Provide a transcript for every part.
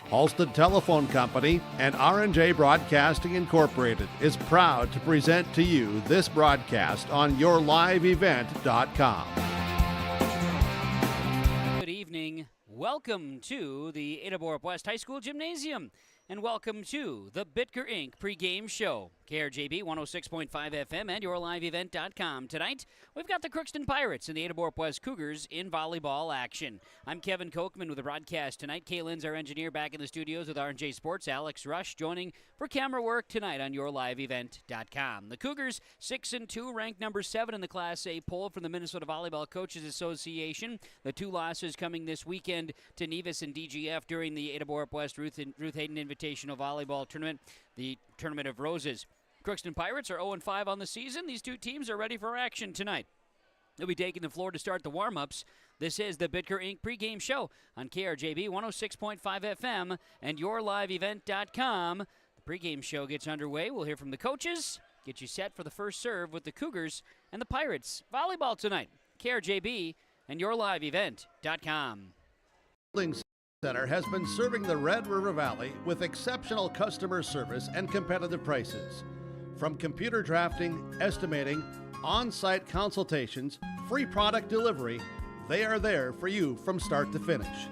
Halstead Telephone Company and R&J Broadcasting Incorporated is proud to present to you this broadcast on yourliveevent.com. Good evening. Welcome to the Ada-Borup-West High School Gymnasium, and welcome to the Bitker Inc. pregame show. KRJB 106.5 FM and yourliveevent.com. Tonight, we've got the Crookston Pirates and the Ada-Borup-West Cougars in volleyball action. I'm Kevin Kochman with the broadcast tonight. Kaylin's our engineer back in the studios with R&J Sports. Alex Rush joining for camera work tonight on yourliveevent.com. The Cougars 6-2, ranked number 7 in the Class A poll from the Minnesota Volleyball Coaches Association. The two losses coming this weekend to Nevis and DGF during the Ada-Borup-West Ruth Hayden Invitational Volleyball Tournament, the Tournament of Roses. Crookston Pirates are 0-5 on the season. These two teams are ready for action tonight. They'll be taking the floor to start the warm-ups. This is the Bitker Inc. pregame show on KRJB 106.5 FM and yourliveevent.com. The pregame show gets underway. We'll hear from the coaches, get you set for the first serve with the Cougars and the Pirates. Volleyball tonight, KRJB and yourliveevent.com. Building Center has been serving the Red River Valley with exceptional customer service and competitive prices. From computer drafting, estimating, on-site consultations, free product delivery, they are there for you from start to finish.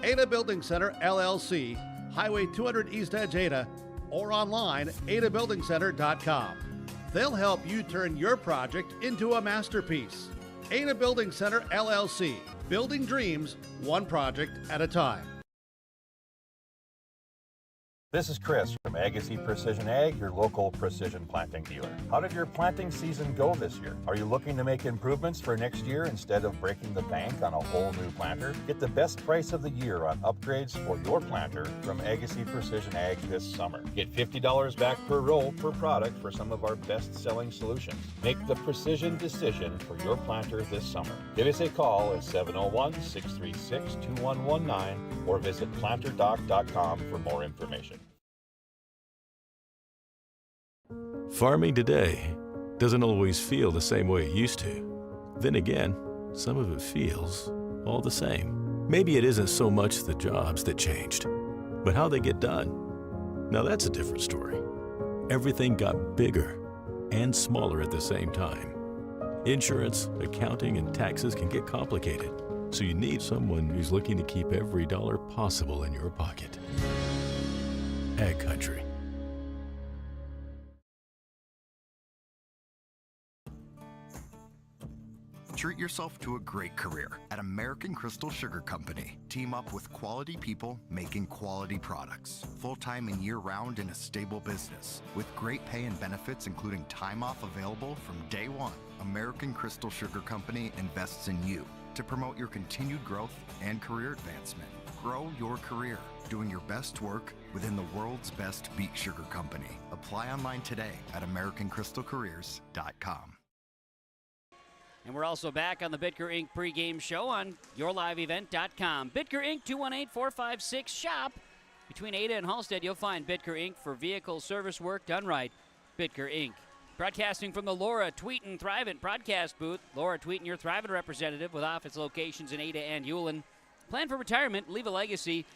Ada Building Center, LLC, Highway 200 East Edge, Ada, or online, adabuildingcenter.com. They'll help you turn your project into a masterpiece. Ada Building Center, LLC, building dreams, one project at a time. This is Chris from Agassi Precision Ag, your local precision planting dealer. How did your planting season go this year? Are you looking to make improvements for next year instead of breaking the bank on a whole new planter? Get the best price of the year on upgrades for your planter from Agassi Precision Ag this summer. Get $50 back per row per product for some of our best-selling solutions. Make the precision decision for your planter this summer. Give us a call at 701-636-2119 or visit planterdoc.com for more information. Farming today doesn't always feel the same way it used to. Then again, some of it feels all the same. Maybe it isn't so much the jobs that changed, but how they get done. Now that's a different story. Everything got bigger and smaller at the same time. Insurance, accounting, and taxes can get complicated, so you need someone who's looking to keep every dollar possible in your pocket. Ag Country. Treat yourself to a great career at American Crystal Sugar Company. Team up with quality people making quality products. Full-time and year-round in a stable business. With great pay and benefits including time off available from day one. American Crystal Sugar Company invests in you to promote your continued growth and career advancement. Grow your career doing your best work within the world's best beet sugar company. Apply online today at AmericanCrystalCareers.com. And we're also back on the Bitker Inc. pregame show on yourliveevent.com. Bitker Inc. 218-456-SHOP. Between Ada and Halstead, you'll find Bitker Inc. for vehicle service work done right. Bitker Inc. Broadcasting from the Laura Tweeten Thrivent broadcast booth. Laura Tweeten, your Thrivent representative with office locations in Ada and Hewlin. Plan for retirement, leave a legacy.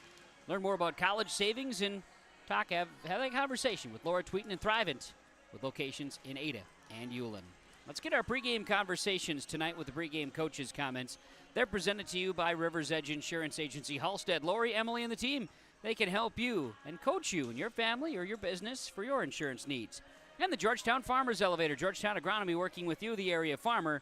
Learn more about college savings and have a conversation with Laura Tweeten and Thrivent with locations in Ada and Hewlin. Let's get our pregame conversations tonight with the pregame coaches' comments. They're presented to you by River's Edge Insurance Agency. Halstead, Lori, Emily, and the team. They can help you and coach you and your family or your business for your insurance needs. And the Georgetown Farmers Elevator. Georgetown Agronomy working with you, the area farmer,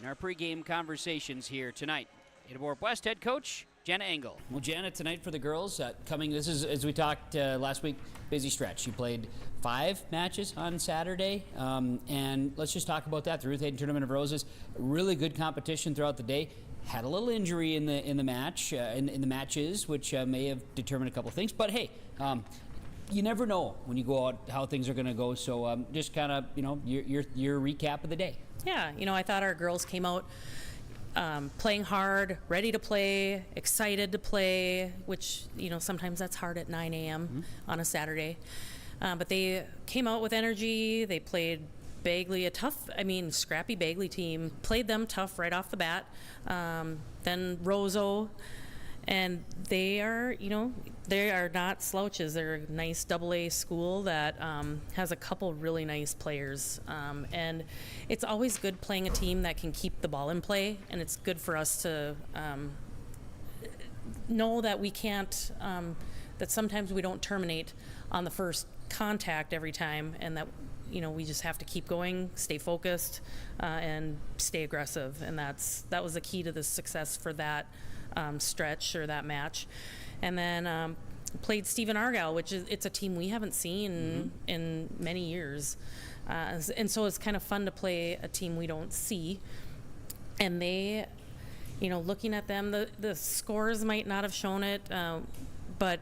in our pregame conversations here tonight. Ada-Borup-West head coach Jenna Engel. Well, Jenna, tonight for the girls, this is, as we talked last week, busy stretch. You played 5 matches on Saturday, and let's just talk about that. The Ruth Hayden Tournament of Roses, really good competition throughout the day. Had a little injury in the match, in the matches, which may have determined a couple things. But hey, you never know when you go out how things are going to go. So just kind of, your recap of the day. Yeah, I thought our girls came out playing hard, ready to play, excited to play, which, sometimes that's hard at 9 a.m. on a Saturday. But they came out with energy. They played Bagley, a tough, scrappy Bagley team, played them tough right off the bat. Then Roseau, and they are not slouches. They're a nice AA school that has a couple really nice players. And it's always good playing a team that can keep the ball in play, and it's good for us to know that we can't, that sometimes we don't terminate on the first contact every time, and that we just have to keep going, stay focused, and stay aggressive. And that was the key to the success for that stretch or that match. And then played Stephen Argyle, which it's a team we haven't seen in many years. And so it's kind of fun to play a team we don't see. And they, looking at them, the scores might not have shown it, but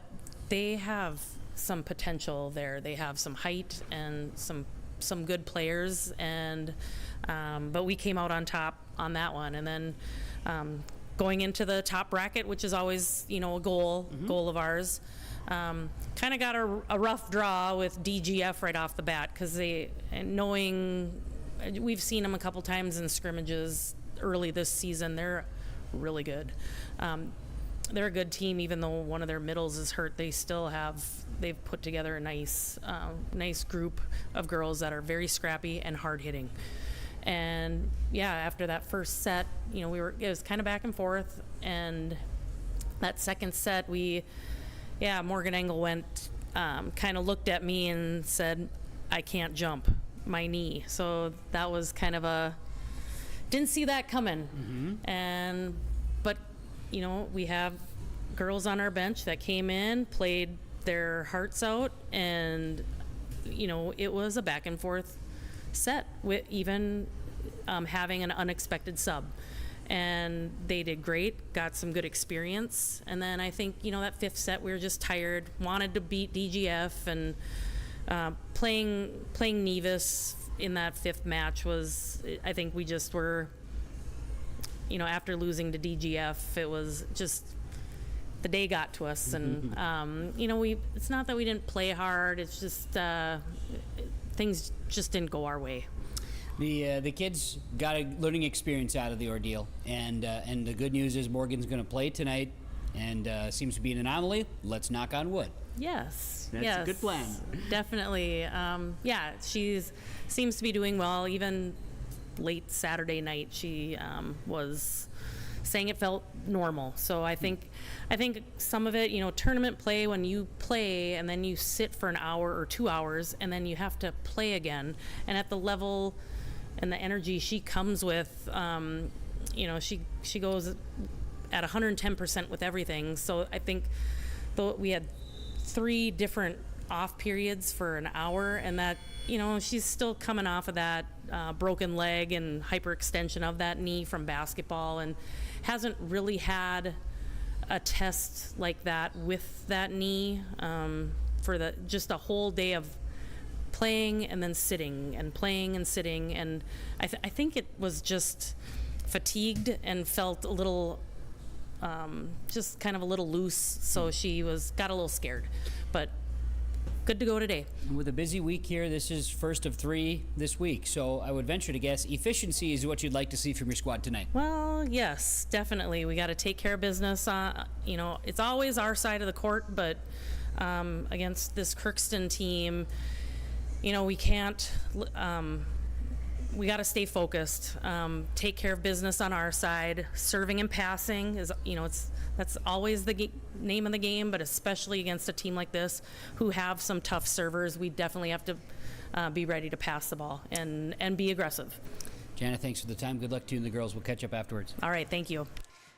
they have some potential there. They have some height and some good players, and but we came out on top on that one. And then going into the top bracket, which is always a goal of ours, kind of got a rough draw with DGF right off the bat, because we've seen them a couple times in scrimmages early this season. They're really good. They're a good team, even though one of their middles is hurt. They've put together a nice group of girls that are very scrappy and hard hitting. And after that first set, it was kind of back and forth. And that second set, Morgan Engel went, kind of looked at me and said, "I can't jump, my knee." So that was kind of didn't see that coming. But we have girls on our bench that came in, played their hearts out, and it was a back and forth set, with even having an unexpected sub, and they did great, got some good experience. And then I think that fifth set, we were just tired, wanted to beat DGF, and playing Nevis in that fifth match was, I think we just were, after losing to DGF, it was just, the day got to us. And it's not that we didn't play hard, it's just things just didn't go our way. The kids got a learning experience out of the ordeal, and the good news is Morgan's going to play tonight, and seems to be an anomaly. Let's knock on wood. Yes, that's a good plan. Definitely. She seems to be doing well. Even late Saturday night, she was saying it felt normal. So I think some of it, tournament play, when you play and then you sit for an hour or 2 hours and then you have to play again, and at the level and the energy she comes with, she goes at 110% with everything. So I think we had 3 different off periods for an hour, and that she's still coming off of that broken leg and hyperextension of that knee from basketball, and hasn't really had a test like that with that knee for just a whole day of playing and then sitting and playing and sitting. And I think it was just fatigued and felt a little just kind of a little loose, so she got a little scared, but good to go today. With a busy week here, this is first of 3 this week, so I would venture to guess efficiency is what you'd like to see from your squad tonight. Well, yes, definitely. We got to take care of business. It's always our side of the court, but against this Crookston team, we can't. We got to stay focused, take care of business on our side. Serving and passing is, that's always the name of the game, but especially against a team like this who have some tough servers, we definitely have to be ready to pass the ball and be aggressive. Jana, thanks for the time. Good luck to you and the girls. We'll catch up afterwards. All right, thank you.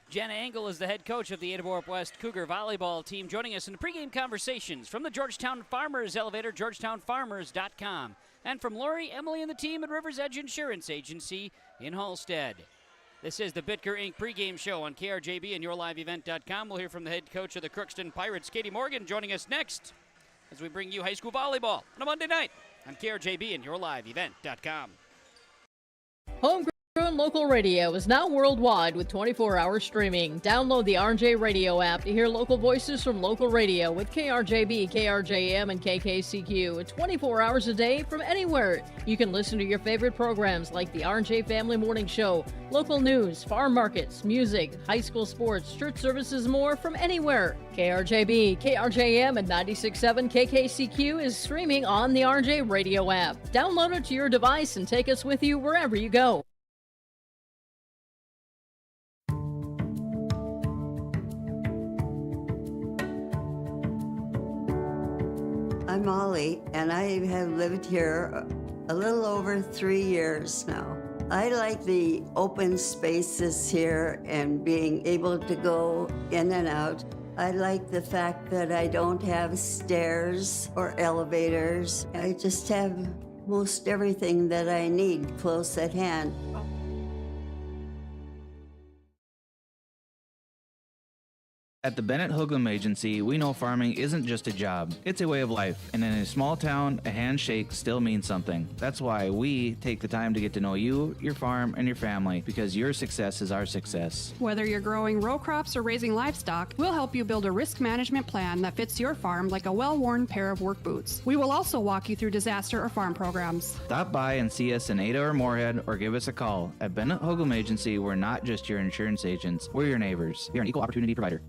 Jana Engel is the head coach of the Ada-Borup-West Cougar volleyball team, joining us in the pregame conversations from the Georgetown Farmers elevator, georgetownfarmers.com. And from Lori, Emily, and the team at River's Edge Insurance Agency in Halstead. This is the Bitker Inc. pregame show on KRJB and YourLiveEvent.com. We'll hear from the head coach of the Crookston Pirates, Katie Morgan, joining us next as we bring you high school volleyball on a Monday night on KRJB and YourLiveEvent.com. Home Local radio is now worldwide with 24-hour streaming. Download the RJ Radio app to hear local voices from local radio with KRJB, KRJM, and KKCQ 24 hours a day from anywhere. You can listen to your favorite programs like the RJ Family Morning Show, local news, farm markets, music, high school sports, church services, more from anywhere. KRJB, KRJM, and 96.7 KKCQ is streaming on the RJ Radio app. Download it to your device and take us with you wherever you go. I'm Molly, and I have lived here a little over 3 years now. I like the open spaces here and being able to go in and out. I like the fact that I don't have stairs or elevators. I just have most everything that I need close at hand. At the Bennett Hoogland Agency, we know farming isn't just a job, it's a way of life. And in a small town, a handshake still means something. That's why we take the time to get to know you, your farm, and your family, because your success is our success. Whether you're growing row crops or raising livestock, we'll help you build a risk management plan that fits your farm like a well-worn pair of work boots. We will also walk you through disaster or farm programs. Stop by and see us in Ada or Moorhead, or give us a call. At Bennett Hoogland Agency, we're not just your insurance agents, we're your neighbors. We're an equal opportunity provider.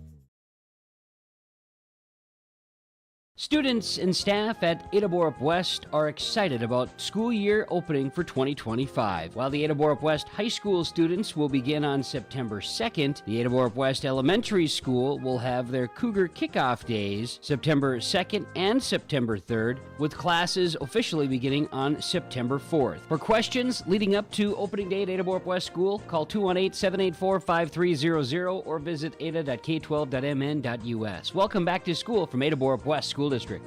Students and staff at Ada-Borup-West are excited about school year opening for 2025. While the Ada-Borup-West High School students will begin on September 2nd, the Ada-Borup-West Elementary School will have their Cougar kickoff days September 2nd and September 3rd, with classes officially beginning on September 4th. For questions leading up to opening day at Ada-Borup-West School, call 218-784-5300 or visit ada.k12.mn.us. Welcome back to school from Ada-Borup-West School District.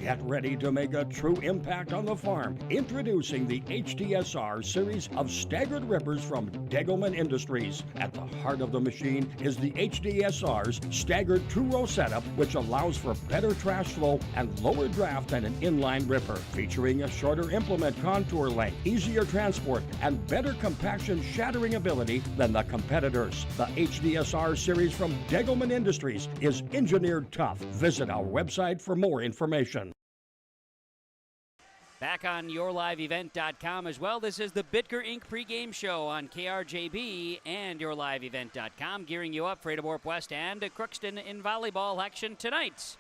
Get ready to make a true impact on the farm. Introducing the HDSR series of staggered rippers from Degelman Industries. At the heart of the machine is the HDSR's staggered two-row setup, which allows for better trash flow and lower draft than an inline ripper. Featuring a shorter implement contour length, easier transport, and better compaction shattering ability than the competitors. The HDSR series from Degelman Industries is engineered tough. Visit our website for more information. Back on yourliveevent.com as well. This is the Bitker Inc. pregame show on KRJB and yourliveevent.com, gearing you up for Ada-Borup-West and Crookston in volleyball action tonight.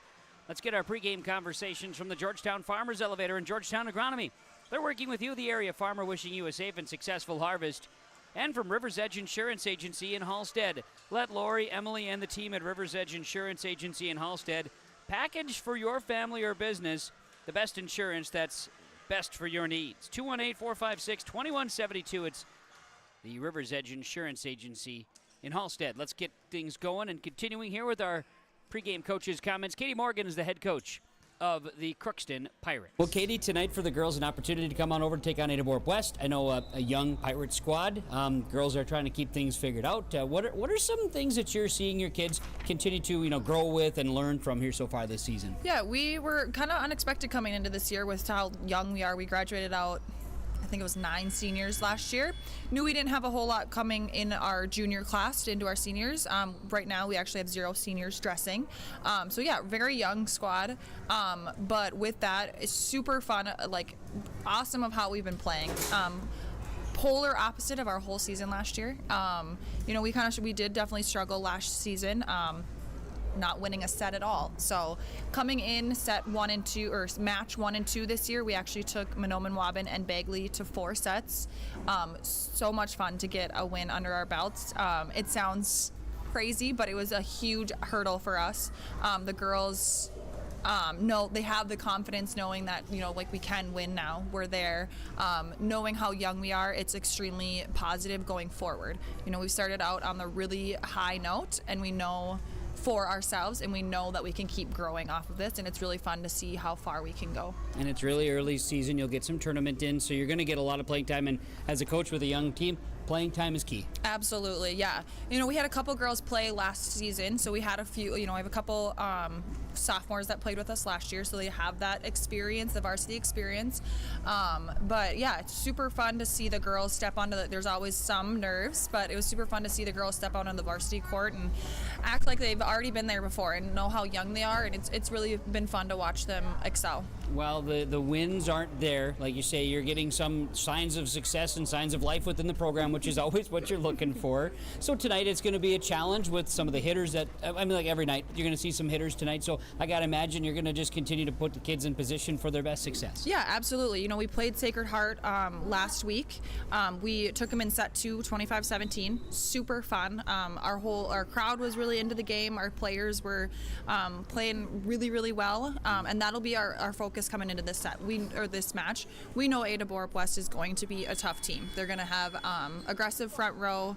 Let's get our pregame conversations from the Georgetown Farmers Elevator and Georgetown Agronomy. They're working with you, the area farmer, wishing you a safe and successful harvest. And from River's Edge Insurance Agency in Halstead, let Lori, Emily, and the team at River's Edge Insurance Agency in Halstead package for your family or business the best insurance that's best for your needs. 218-456-2172. It's the River's Edge Insurance Agency in Halstead. Let's get things going and continuing here with our pregame coach's comments. Katie Morgan is the head coach of the Crookston Pirates. Well, Katie, tonight for the girls, an opportunity to come on over and take on Ada-Borup-West. I know a young Pirate squad. Girls are trying to keep things figured out. What are some things that you're seeing your kids continue to grow with and learn from here so far this season? Yeah, we were kind of unexpected coming into this year with how young we are. We graduated out, I think it was 9 seniors last year. Knew we didn't have a whole lot coming in our junior class into our seniors. Right now we actually have 0 seniors dressing. So yeah, very young squad. But with that, it's super fun, awesome of how we've been playing. Polar opposite of our whole season last year. We did definitely struggle last season. Not winning a set at all. So coming in set 1 and 2 or match 1 and 2 this year, we actually took Monoman, Waban, and Bagley to 4 sets. So much fun to get a win under our belts. It sounds crazy, but it was a huge hurdle for us. The girls they have the confidence knowing that, we can win now. We're there. Knowing how young we are, it's extremely positive going forward. We've started out on the really high note, and we know for ourselves, and we know that we can keep growing off of this, and it's really fun to see how far we can go. And it's really early season. You'll get some tournament in, so you're going to get a lot of playing time, and as a coach with a young team, playing time is key. Absolutely, yeah. We had a couple girls play last season, so we had a few, I have a couple sophomores that played with us last year, so they have that experience, the varsity experience. But yeah, it's super fun to see the girls step onto there's always some nerves, but it was super fun to see the girls step out on the varsity court and act like they've already been there before and know how young they are, and it's really been fun to watch them excel. Well, the wins aren't there. Like you say, you're getting some signs of success and signs of life within the program, which is always what you're looking for. So tonight it's going to be a challenge with some of the hitters that, I mean, like every night, you're going to see some hitters tonight. So I got to imagine you're going to just continue to put the kids in position for their best success. Yeah, absolutely. You know, we played Sacred Heart last week. We took them in set 2, 25-17. Super fun. Our crowd was really into the game. Our players were playing really, really well. And that'll be our focus coming into this this match. We know Ada-Borup-West is going to be a tough team. They're going to have aggressive front row.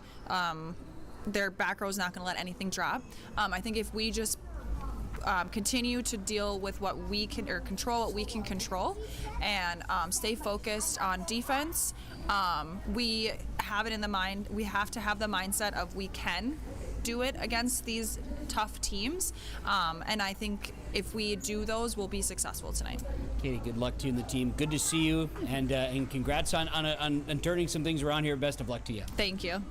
Their back row is not going to let anything drop. I think if we just continue to deal with what we can, or control what we can control, and stay focused on defense, we have it in the mind. We have to have the mindset of we can do it against these tough teams, and I think if we do those, we'll be successful tonight. Katie, good luck to you and the team. Good to see you, and congrats on turning some things around here. Best of luck to you. Thank you.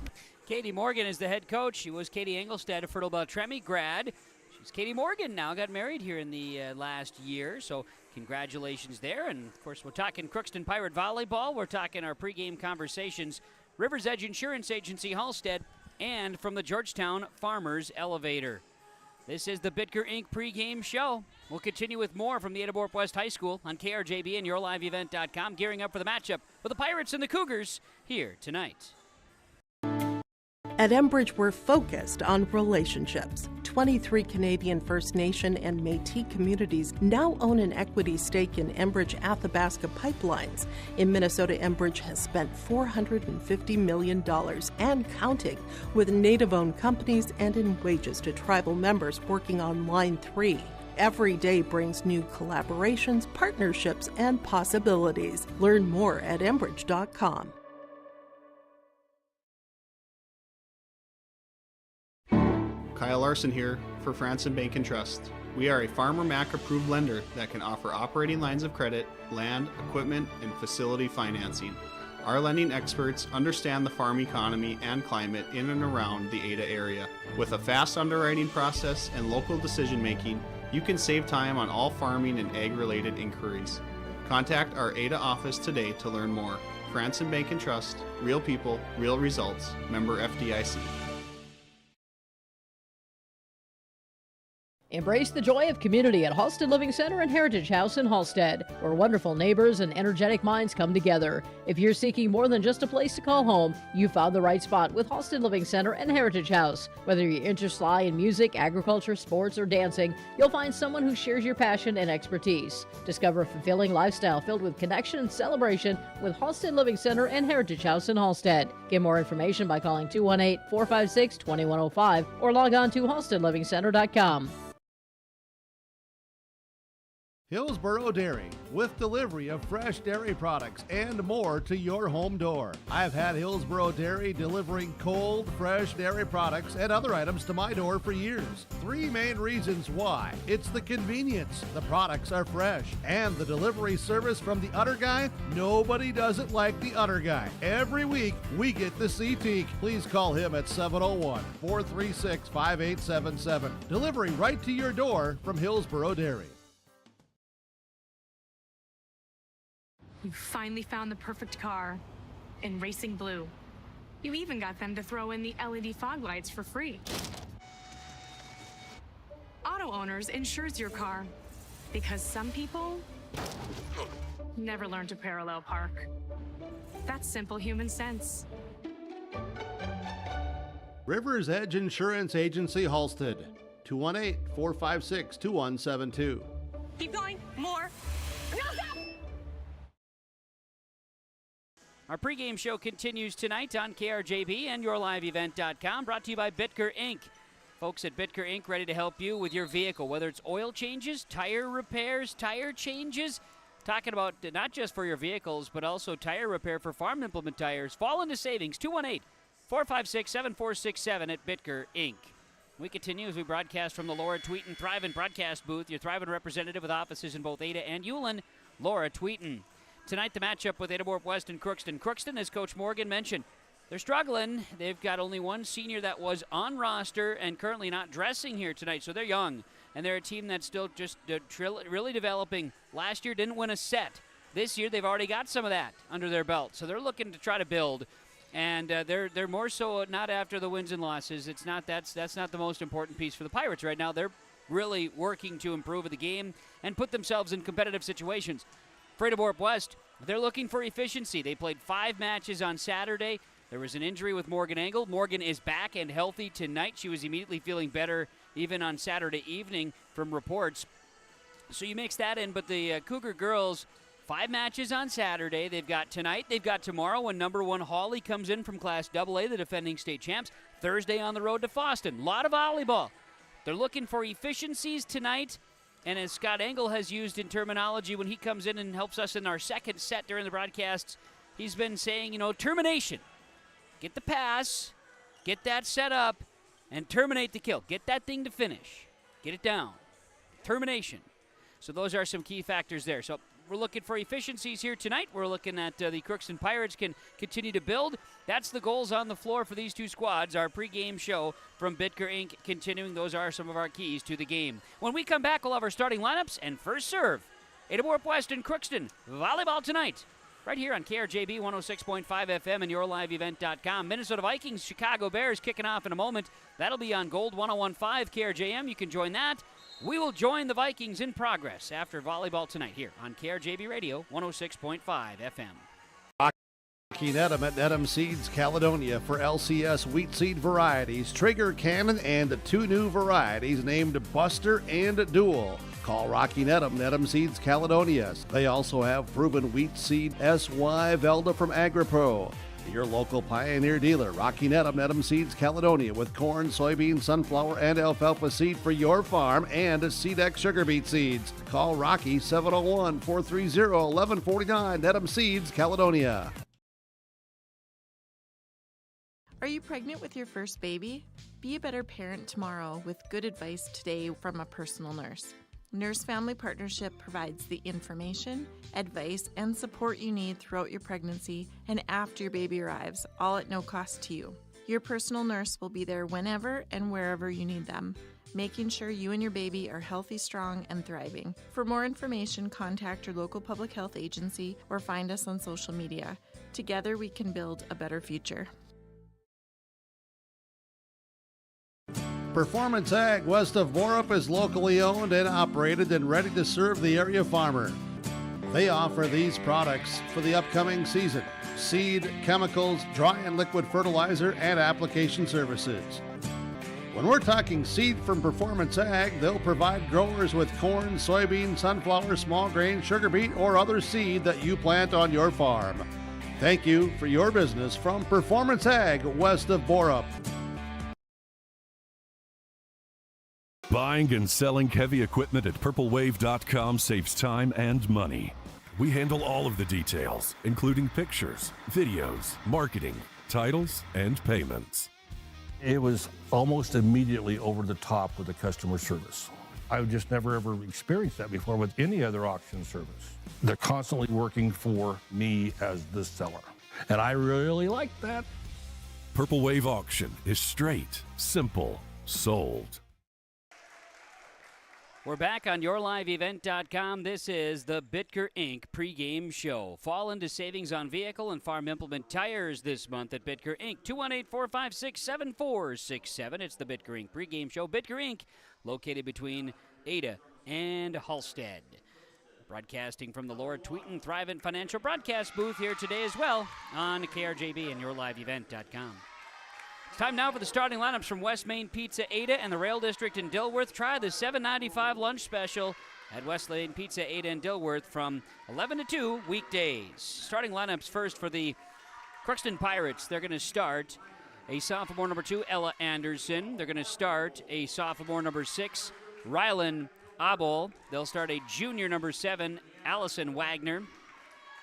Katie Morgan is the head coach. She was Katie Engelstad, a Fertile Beltrami grad. She's Katie Morgan now, got married here in the last year, so congratulations there. And, of course, we're talking Crookston Pirate Volleyball. We're talking our pregame conversations, River's Edge Insurance Agency, Halstead, and from the Georgetown Farmers Elevator. This is the Bitker Inc. pregame show. We'll continue with more from the Ada-Borup-West High School on KRJB and YourLiveEvent.com, gearing up for the matchup with the Pirates and the Cougars here tonight. At Enbridge, we're focused on relationships. 23 Canadian First Nation and Métis communities now own an equity stake in Enbridge Athabasca Pipelines. In Minnesota, Enbridge has spent $450 million and counting, with Native-owned companies and in wages to tribal members working on Line 3. Every day brings new collaborations, partnerships, and possibilities. Learn more at Enbridge.com. Kyle Larson here for Franson Bank and Trust. We are a Farmer Mac approved lender that can offer operating lines of credit, land, equipment, and facility financing. Our lending experts understand the farm economy and climate in and around the Ada area. With a fast underwriting process and local decision making, you can save time on all farming and ag-related inquiries. Contact our Ada office today to learn more. Franson Bank and Trust, real people, real results. Member FDIC. Embrace the joy of community at Halstead Living Center and Heritage House in Halstead, where wonderful neighbors and energetic minds come together. If you're seeking more than just a place to call home, you found the right spot with Halstead Living Center and Heritage House. Whether your interests lie in music, agriculture, sports, or dancing, you'll find someone who shares your passion and expertise. Discover a fulfilling lifestyle filled with connection and celebration with Halstead Living Center and Heritage House in Halstead. Get more information by calling 218-456-2105 or log on to halsteadlivingcenter.com. Hillsboro Dairy, with delivery of fresh dairy products and more to your home door. I've had Hillsboro Dairy delivering cold, fresh dairy products and other items to my door for years. 3 main reasons why. It's the convenience, the products are fresh, and the delivery service from the Udder Guy. Nobody does it like the Udder Guy. Every week, we get to see Teak. Please call him at 701-436-5877. Delivery right to your door from Hillsboro Dairy. You finally found the perfect car in racing blue. You even got them to throw in the LED fog lights for free. Auto Owners insures your car because some people never learn to parallel park. That's simple human sense. River's Edge Insurance Agency, Halstead, 218-456-2172. Keep going, more. No, stop! Our pregame show continues tonight on KRJB and YourLiveEvent.com, brought to you by Bitker Inc. Folks at Bitker Inc. ready to help you with your vehicle, whether it's oil changes, tire repairs, tire changes. Talking about not just for your vehicles, but also tire repair for farm implement tires. Fall into savings, 218-456-7467 at Bitker Inc. We continue as we broadcast from the Laura Tweeten Thrivent broadcast booth. Your Thrivent representative with offices in both Ada and Ulen, Laura Tweeten. Tonight, the matchup with Ada-Borup-West and Crookston. Crookston, as Coach Morgan mentioned, they're struggling. They've got only one senior that was on roster and currently not dressing here tonight, so they're young. And they're a team that's still just really developing. Last year didn't win a set. This year they've already got some of that under their belt, so they're looking to try to build. And they're more so not after the wins and losses. It's not that's not the most important piece for the Pirates right now. They're really working to improve the game and put themselves in competitive situations. For Ada-Borup-West, they're looking for efficiency. They played 5 matches on Saturday. There was an injury with Morgan Engel. Morgan is back and healthy tonight. She was immediately feeling better even on Saturday evening from reports. So you mix that in, but the Cougar girls, 5 matches on Saturday. They've got tonight. They've got tomorrow when number 1 Hawley comes in from Class AA, the defending state champs. Thursday on the road to Foston. A lot of volleyball. They're looking for efficiencies tonight. And as Scott Engel has used in terminology when he comes in and helps us in our second set during the broadcasts, he's been saying, termination. Get the pass, get that set up, and terminate the kill. Get that thing to finish. Get it down. Termination. So those are some key factors there. So we're looking for efficiencies here tonight. We're looking at the Crookston Pirates can continue to build. That's the goals on the floor for these two squads. Our pregame show from Bitker Inc. continuing. Those are some of our keys to the game. When we come back, we'll have our starting lineups and first serve. Ada-Borup-West and Crookston. Volleyball tonight. Right here on KRJB 106.5 FM and YourLiveEvent.com. Minnesota Vikings, Chicago Bears kicking off in a moment. That'll be on Gold 101.5 KRJM. You can join that. We will join the Vikings in progress after volleyball tonight here on KRJB Radio 106.5 FM. Rocky Nedham at Nedham Seeds Caledonia for LCS wheat seed varieties, Traeger Cannon, and 2 new varieties named Buster and Dual. Call Rocky Nedham, Nedham Seeds Caledonia. They also have proven wheat seed SY Velda from AgriPro. Your local Pioneer dealer, Rocky Nedham, Nedham Seeds Caledonia, with corn, soybean, sunflower, and alfalfa seed for your farm and Seedex sugar beet seeds. Call Rocky 701-430-1149, Nedham Seeds Caledonia. Are you pregnant with your first baby? Be a better parent tomorrow with good advice today from a personal nurse. Nurse Family Partnership provides the information, advice, and support you need throughout your pregnancy and after your baby arrives, all at no cost to you. Your personal nurse will be there whenever and wherever you need them, making sure you and your baby are healthy, strong, and thriving. For more information, contact your local public health agency or find us on social media. Together, we can build a better future. Performance Ag west of Borup is locally owned and operated and ready to serve the area farmer. They offer these products for the upcoming season: seed, chemicals, dry and liquid fertilizer, and application services. When we're talking seed from Performance Ag, they'll provide growers with corn, soybean, sunflower, small grain, sugar beet, or other seed that you plant on your farm. Thank you for your business from Performance Ag west of Borup. Buying and selling heavy equipment at purplewave.com saves time and money. We handle all of the details, including pictures, videos, marketing, titles, and payments. It was almost immediately over the top with the customer service. I've just never ever experienced that before with any other auction service. They're constantly working for me as the seller, and I really like that. Purple Wave Auction is straight, simple, sold. We're back on YourLiveEvent.com. This is the Bitker Inc. pregame show. Fall into savings on vehicle and farm implement tires this month at Bitker Inc. 218-456-7467. It's the Bitker Inc. pregame show. Bitker Inc. located between Ada and Halstead. Broadcasting from the Laura Tweeten Thrivent Financial Broadcast booth here today as well on KRJB and YourLiveEvent.com. It's time now for the starting lineups from West Main Pizza Ada and the Rail District in Dilworth. Try the $7.95 lunch special at West Main Pizza Ada in Dilworth from 11 to 2 weekdays. Starting lineups first for the Crookston Pirates. They're going to start a sophomore number 2, Ella Anderson. They're going to start a sophomore number 6, Rylan Abel. They'll start a junior number 7, Allison Wagner.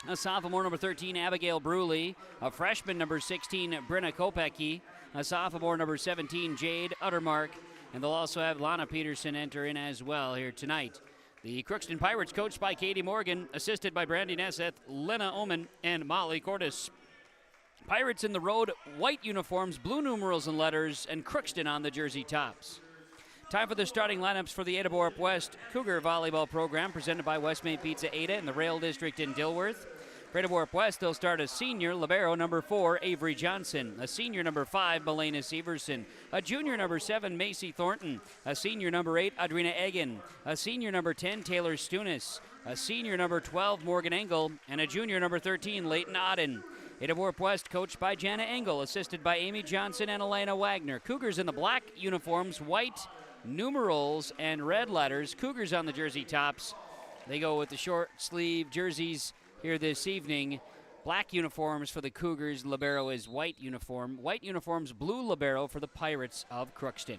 A sophomore number 13, Abigail Bruley. A freshman number 16, Brenna Kopecki. A sophomore number 17, Jade Uttermark. And they'll also have Lana Peterson enter in as well here tonight. The Crookston Pirates coached by Katie Morgan, assisted by Brandy Nesseth, Lena Oman, and Molly Cordes. Pirates in the road, white uniforms, blue numerals and letters, and Crookston on the jersey tops. Time for the starting lineups for the Ada-Borup-West Cougar volleyball program presented by Westmain Pizza Ada in the Rail District in Dilworth. For Ada-Borup-West, they'll start a senior libero number 4, Avery Johnson, a senior number 5, Melena Severson, a junior number 7, Macy Thornton, a senior number 8, Adrina Egan, a senior number 10, Taylor Stunis, a senior number 12, Morgan Engel, and a junior number 13, Leighton Auden. Ada-Borup-West coached by Jana Engel, assisted by Amy Johnson and Elena Wagner. Cougars in the black uniforms, white numerals and red letters. Cougars on the jersey tops. They go with the short sleeve jerseys here this evening. Black uniforms for the Cougars. Libero is white uniform. White uniforms, blue libero for the Pirates of Crookston.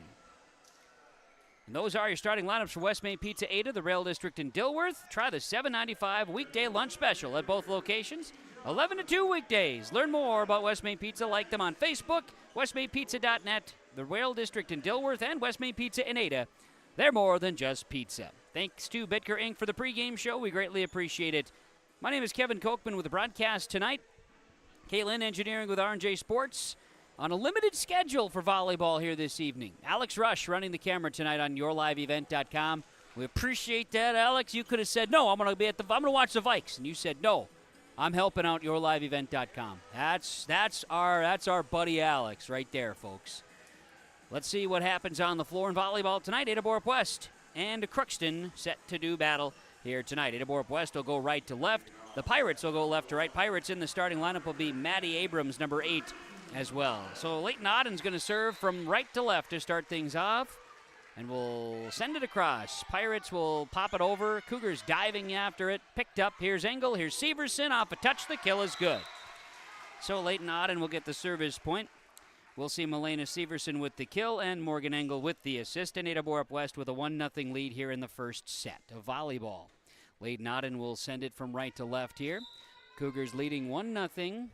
And those are your starting lineups for Westmain Pizza Ada, the Rail District in Dilworth. Try the $7.95 weekday lunch special at both locations. 11 to 2 weekdays. Learn more about Westmain Pizza. Like them on Facebook, westmainpizza.net, the Rail District in Dilworth, and Westmain Pizza in Ada. They're more than just pizza. Thanks to Bitker Inc. for the pregame show. We greatly appreciate it. My name is Kevin Kochman with the broadcast tonight. Caitlin engineering with R&J Sports. On a limited schedule for volleyball here this evening. Alex Rush running the camera tonight on yourliveevent.com. We appreciate that, Alex. You could have said, no, I'm going to watch the Vikes. And you said, no, I'm helping out yourliveevent.com. That's our buddy Alex right there, folks. Let's see what happens on the floor in volleyball tonight. Ada-Borup-West and Crookston set to do battle here tonight. Ada-Borup-West will go right to left. The Pirates will go left to right. Pirates in the starting lineup will be Maddie Abrams, number 8, as well. So Leighton Auden's going to serve from right to left to start things off. And we'll send it across. Pirates will pop it over. Cougars diving after it. Picked up. Here's Engel. Here's Severson. Off a touch. The kill is good. So Leighton Auden will get the service point. We'll see Melena Severson with the kill and Morgan Engel with the assist. And Ada-Borup-West with a 1-0 lead here in the first set of volleyball. Leighton Auden will send it from right to left here. Cougars leading 1-0.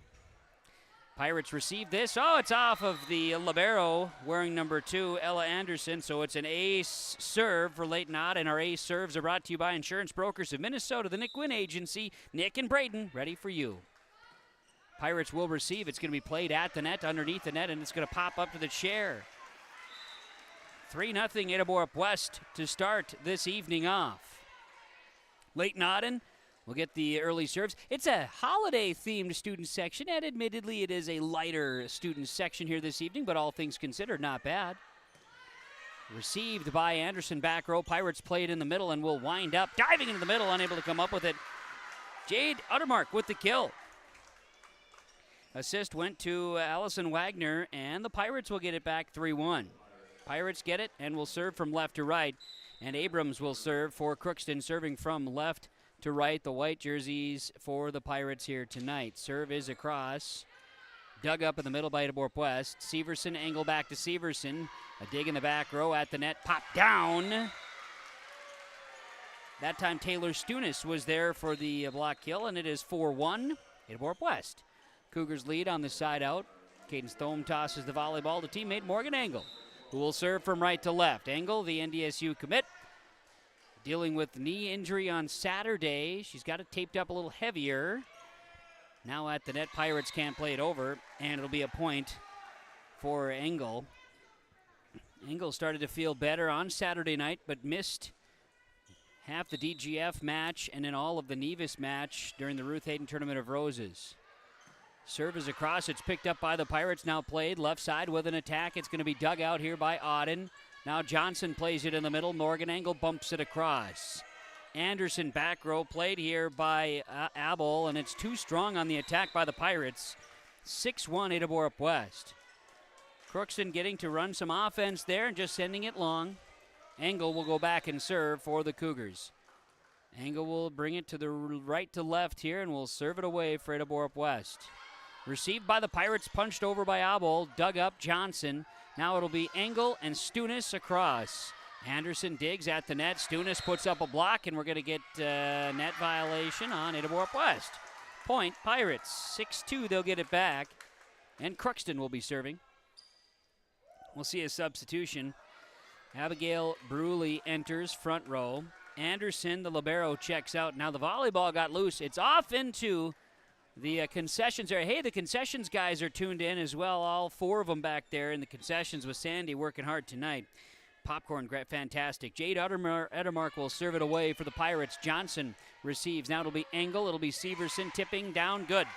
Pirates receive this. Oh, it's off of the libero wearing number 2, Ella Anderson. So it's an ace serve for Leighton Auden. Our ace serves are brought to you by Insurance Brokers of Minnesota, the Nick Wynn Agency. Nick and Braden, ready for you. Pirates will receive. It's going to be played at the net, underneath the net, and it's going to pop up to the chair. 3-0 Ada-Borup-West to start this evening off. Leighton Auden we'll get the early serves. It's a holiday-themed student section, and admittedly it is a lighter student section here this evening, but all things considered, not bad. Received by Anderson back row. Pirates play it in the middle and will wind up. Diving into the middle, unable to come up with it. Jade Uttermark with the kill. Assist went to Allison Wagner, and the Pirates will get it back 3-1. Pirates get it and will serve from left to right, and Abrams will serve for Crookston, serving from left to right, the white jerseys for the Pirates here tonight. Serve is across. Dug up in the middle by Ada-Borup-West. Severson, Engel back to Severson. A dig in the back row at the net. Pop down. That time Taylor Stunis was there for the block kill, and it is 4-1. Ada-Borup-West. Cougars lead on the side out. Cadence Thome tosses the volleyball to teammate Morgan Engel, who will serve from right to left. Engel, the NDSU commit, dealing with knee injury on Saturday. She's got it taped up a little heavier. Now at the net, Pirates can't play it over, and it'll be a point for Engel. Engel started to feel better on Saturday night, but missed half the DGF match and then all of the Nevis match during the Ruth Hayden Tournament of Roses. Serve is across. It's picked up by the Pirates. Now played left side with an attack. It's going to be dug out here by Auden. Now Johnson plays it in the middle. Morgan Engel bumps it across. Anderson back row played here by Abel, and it's too strong on the attack by the Pirates. 6-1 Ada-Borup-West. Crookston getting to run some offense there and just sending it long. Engel will go back and serve for the Cougars. Engel will bring it to the right to left here and will serve it away for Ada-Borup-West. Received by the Pirates, punched over by Abel, dug up Johnson. Now it'll be Engel and Stunis across. Anderson digs at the net. Stunis puts up a block, and we're going to get net violation on Ada-Borup-West. Point, Pirates. 6-2, they'll get it back. And Crookston will be serving. We'll see a substitution Abigail Bruley enters front row. Anderson, the libero, checks out. Now the volleyball got loose. It's off into the concessions area. Hey, the concessions guys are tuned in as well. All 4 of them back there in the concessions with Sandy working hard tonight. Popcorn, fantastic. Jade Edermark will serve it away for the Pirates. Johnson receives. Now it'll be Engel. It'll be Severson tipping down. Good.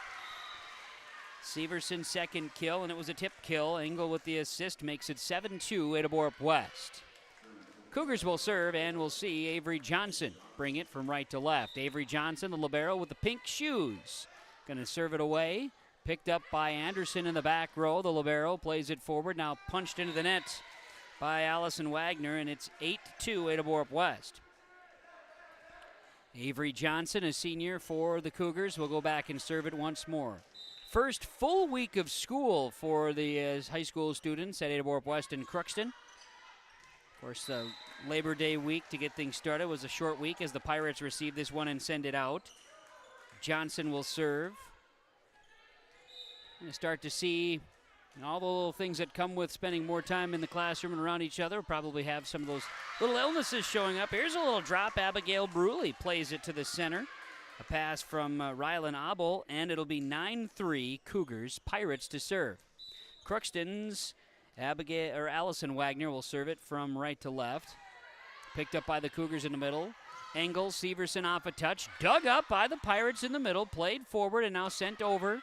Severson's second kill, and it was a tip kill. Engel with the assist makes it 7-2, Ada-Borup-West. Cougars will serve, and we'll see Avery Johnson bring it from right to left. Avery Johnson, the libero with the pink shoes. Going to serve it away. Picked up by Anderson in the back row. The libero plays it forward. Now punched into the net by Allison Wagner, and it's 8-2, Ada-Borup-West. Avery Johnson, a senior for the Cougars, will go back and serve it once more. First full week of school for the high school students at Ada-Borup-West in Crookston. Of course, the Labor Day week to get things started was a short week as the Pirates receive this one and send it out. Johnson will serve. Going to start to see all the little things that come with spending more time in the classroom and around each other. Probably have some of those little illnesses showing up. Here's a little drop. Abigail Bruley plays it to the center. A pass from Rylan Abel, and it'll be 9-3 Cougars. Pirates to serve. Crookston's Allison Wagner will serve it from right to left. Picked up by the Cougars in the middle. Engel, Severson off a touch. Dug up by the Pirates in the middle. Played forward and now sent over.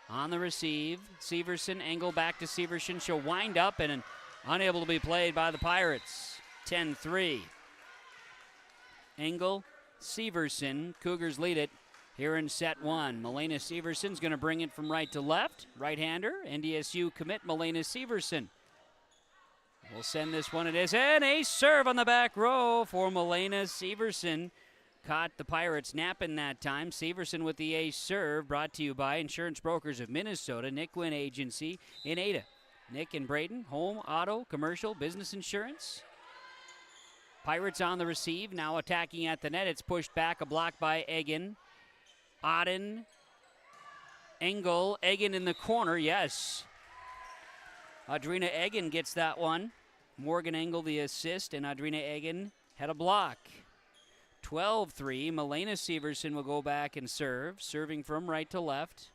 On the receive, Severson, Engel back to Severson. She'll wind up and unable to be played by the Pirates. 10-3. Engel, Severson, Cougars lead it here in set 1. Milena Severson's going to bring it from right to left. Right-hander, NDSU commit Milena Severson. We'll send this one. It is an ace serve on the back row for Milena Severson. Caught the Pirates napping that time. Severson with the ace serve, brought to you by Insurance Brokers of Minnesota, Nick Wynn Agency in Ada. Nick and Braden, home, auto, commercial, business insurance. Pirates on the receive, now attacking at the net. It's pushed back, a block by Egan. Auden, Engel, Egan in the corner, yes. Audrina Egan gets that one. Morgan Engel the assist, and Audrina Egan had a block. 12-3, Milena Severson will go back and serve, serving from right to left.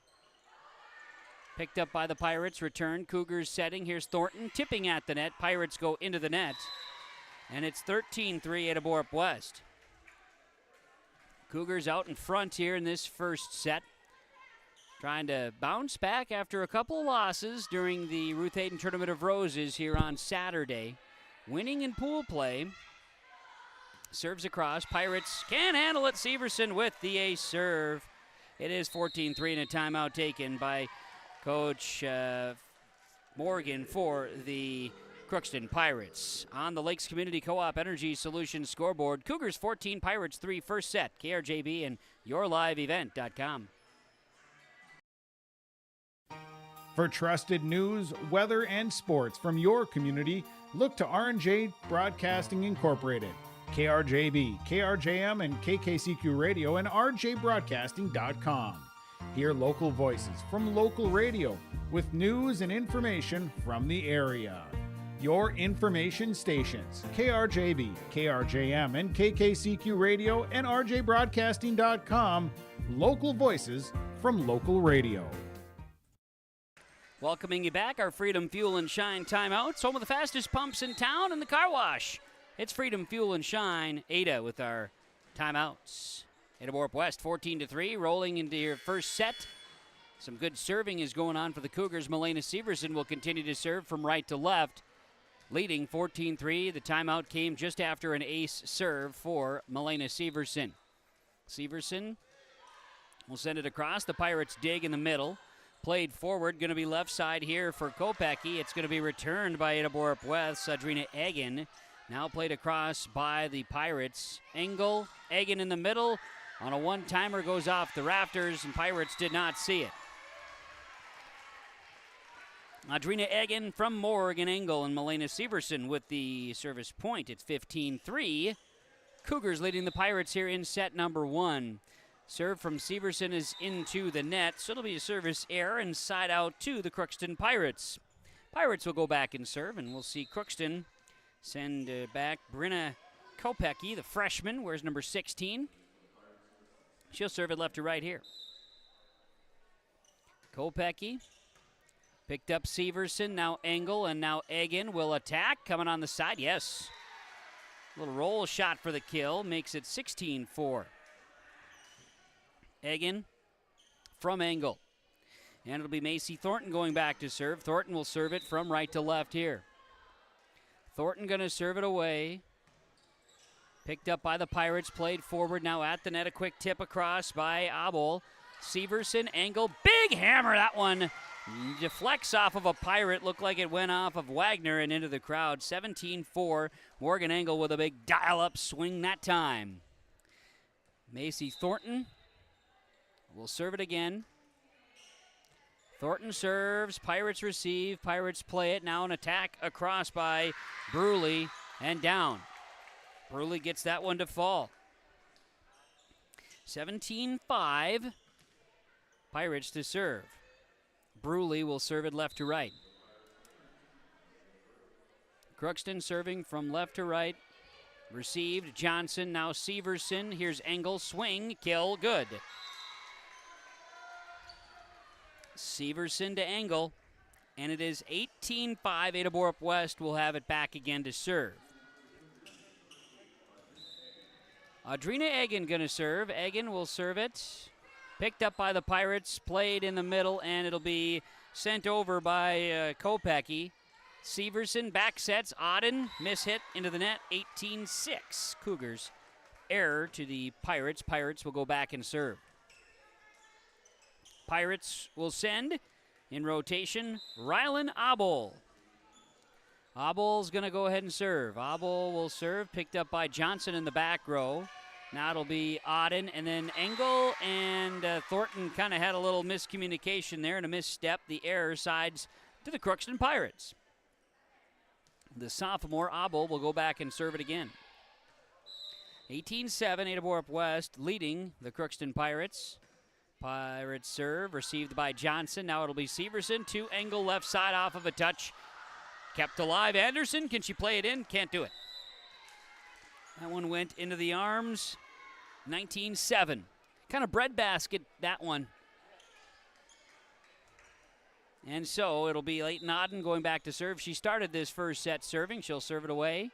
Picked up by the Pirates, return, Cougars setting. Here's Thornton, tipping at the net. Pirates go into the net. And it's 13-3 Ada-Borup-West. Cougars out in front here in this first set. Trying to bounce back after a couple of losses during the Ruth Hayden Tournament of Roses here on Saturday. Winning in pool play. Serves across. Pirates can't handle it. Severson with the ace serve. It is 14-3 and a timeout taken by Coach Morgan for the Crookston Pirates. On the Lakes Community Co-op Energy Solutions scoreboard, Cougars 14, Pirates 3, first set. KRJB and YourLiveEvent.com. For trusted news, weather, and sports from your community, look to R&J Broadcasting Incorporated. KRJB, KRJM, and KKCQ Radio and RJBroadcasting.com. Hear local voices from local radio with news and information from the area. Your information stations, KRJB, KRJM, and KKCQ Radio and RJBroadcasting.com. Local voices from local radio. Welcoming you back, our Freedom Fuel and Shine timeouts. Home of the fastest pumps in town and the car wash. It's Freedom Fuel and Shine, Ada with our timeouts. Ada-Borup-West 14-3, rolling into your first set. Some good serving is going on for the Cougars. Milena Severson will continue to serve from right to left, leading 14-3. The timeout came just after an ace serve for Milena Severson. Severson will send it across. The Pirates dig in the middle. Played forward, going to be left side here for Kopecky. It's going to be returned by Ada-Borup-West. Adrina Egan now played across by the Pirates. Engel, Egan in the middle. On a one-timer, goes off the rafters, and Pirates did not see it. Adrina Egan from Morgan Engel and Milena Severson with the service point. It's 15-3. Cougars leading the Pirates here in set number 1. Serve from Severson is into the net, so it'll be a service error and side out to the Crookston Pirates. Pirates will go back and serve, and we'll see Crookston Send back Brenna Kopecky, the freshman, wears number 16. She'll serve it left to right here. Kopecky picked up Severson, now Engel, and now Egan will attack. Coming on the side, yes. Little roll shot for the kill, makes it 16-4. Egan from Engel. And it'll be Macy Thornton going back to serve. Thornton will serve it from right to left here. Thornton going to serve it away. Picked up by the Pirates, played forward, now at the net. A quick tip across by Abel. Severson, Engel, big hammer. That one deflects off of a Pirate. Looked like it went off of Wagner and into the crowd. 17-4. Morgan Engel with a big dial-up swing that time. Macy Thornton will serve it again. Thornton serves, Pirates receive, Pirates play it. Now an attack across by Bruley and down. Bruley gets that one to fall. 17-5, Pirates to serve. Bruley will serve it left to right. Crookston serving from left to right. Received, Johnson, now Severson. Here's Engel, swing, kill, good. Severson to Engel, and it is 18-5. Ada-Borup-West will have it back again to serve. Audrina Egan going to serve. Egan will serve it. Picked up by the Pirates, played in the middle, and it'll be sent over by Kopecky. Severson back sets. Auden mishit into the net. 18-6. Cougars error to the Pirates. Pirates will go back and serve. Pirates will send in rotation Rylan Abel. Abel's going to go ahead and serve. Abel will serve, picked up by Johnson in the back row. Now it'll be Auden, and then Engel and Thornton kind of had a little miscommunication there and a misstep. The error sides to the Crookston Pirates. The sophomore Abel will go back and serve it again. 18-7, Ada-Borup-West leading the Crookston Pirates. Pirates serve, received by Johnson. Now it'll be Severson to Engel, left side off of a touch. Kept alive. Anderson, can she play it in? Can't do it. That one went into the arms. 19-7. Kind of breadbasket, that one. And so it'll be Leighton Auden going back to serve. She started this first set serving. She'll serve it away.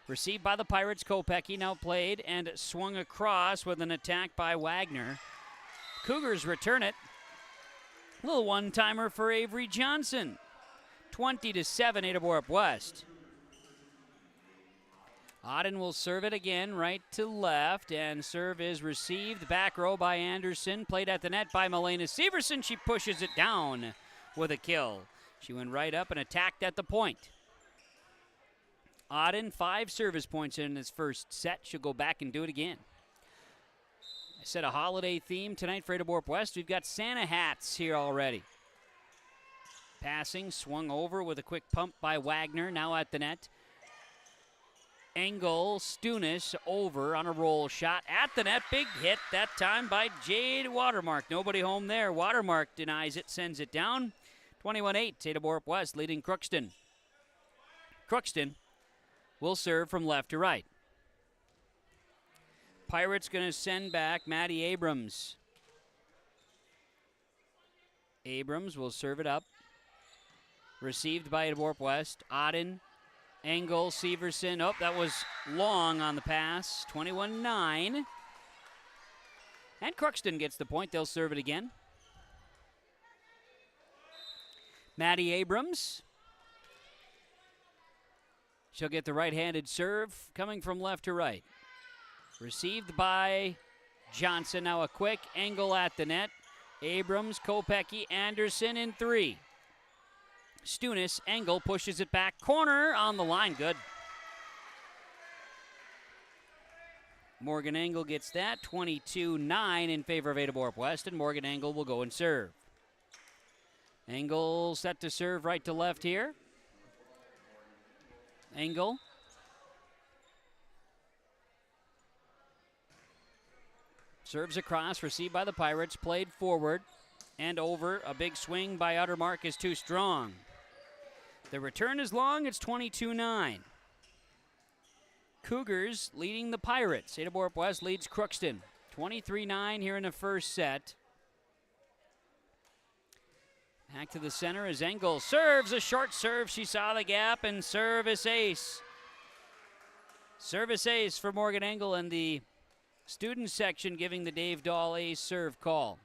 Received by the Pirates. Kopecky now played and swung across with an attack by Wagner. Cougars return it. A little one-timer for Avery Johnson. 20-7, Ada-Borup-West. Auden will serve it again, right to left, and serve is received. Back row by Anderson, played at the net by Milena Severson. She pushes it down with a kill. She went right up and attacked at the point. Auden, 5 service points in his first set. She'll go back and do it again. I said a holiday theme tonight for Ada-Borup-West. We've got Santa hats here already. Passing, swung over with a quick pump by Wagner, now at the net. Engel, Stunis over on a roll shot at the net. Big hit that time by Jade Watermark. Nobody home there. Watermark denies it, sends it down. 21-8, Ada-Borup-West leading Crookston. Crookston will serve from left to right. Pirates going to send back Maddie Abrams. Abrams will serve it up. Received by Ada-Borup-West. Auden, Engel, Severson. Oh, that was long on the pass. 21-9. And Crookston gets the point. They'll serve it again. Maddie Abrams. She'll get the right-handed serve coming from left to right. Received by Johnson. Now a quick angle at the net. Abrams, Kopecky, Anderson in 3. Stunis, Engel pushes it back. Corner on the line. Good. Morgan Engel gets that. 22-9 in favor of Ada-Borup-West, and Morgan Engel will go and serve. Engel set to serve right to left here. Engel. Serves across, received by the Pirates, played forward and over. A big swing by Uttermark is too strong. The return is long, it's 22-9. Cougars leading the Pirates. Ada-Borup-West leads Crookston 23-9 here in the first set. Back to the center as Engel serves a short serve. She saw the gap and service ace. Service ace for Morgan Engel, and the student section giving the Dave Dahl ace serve call.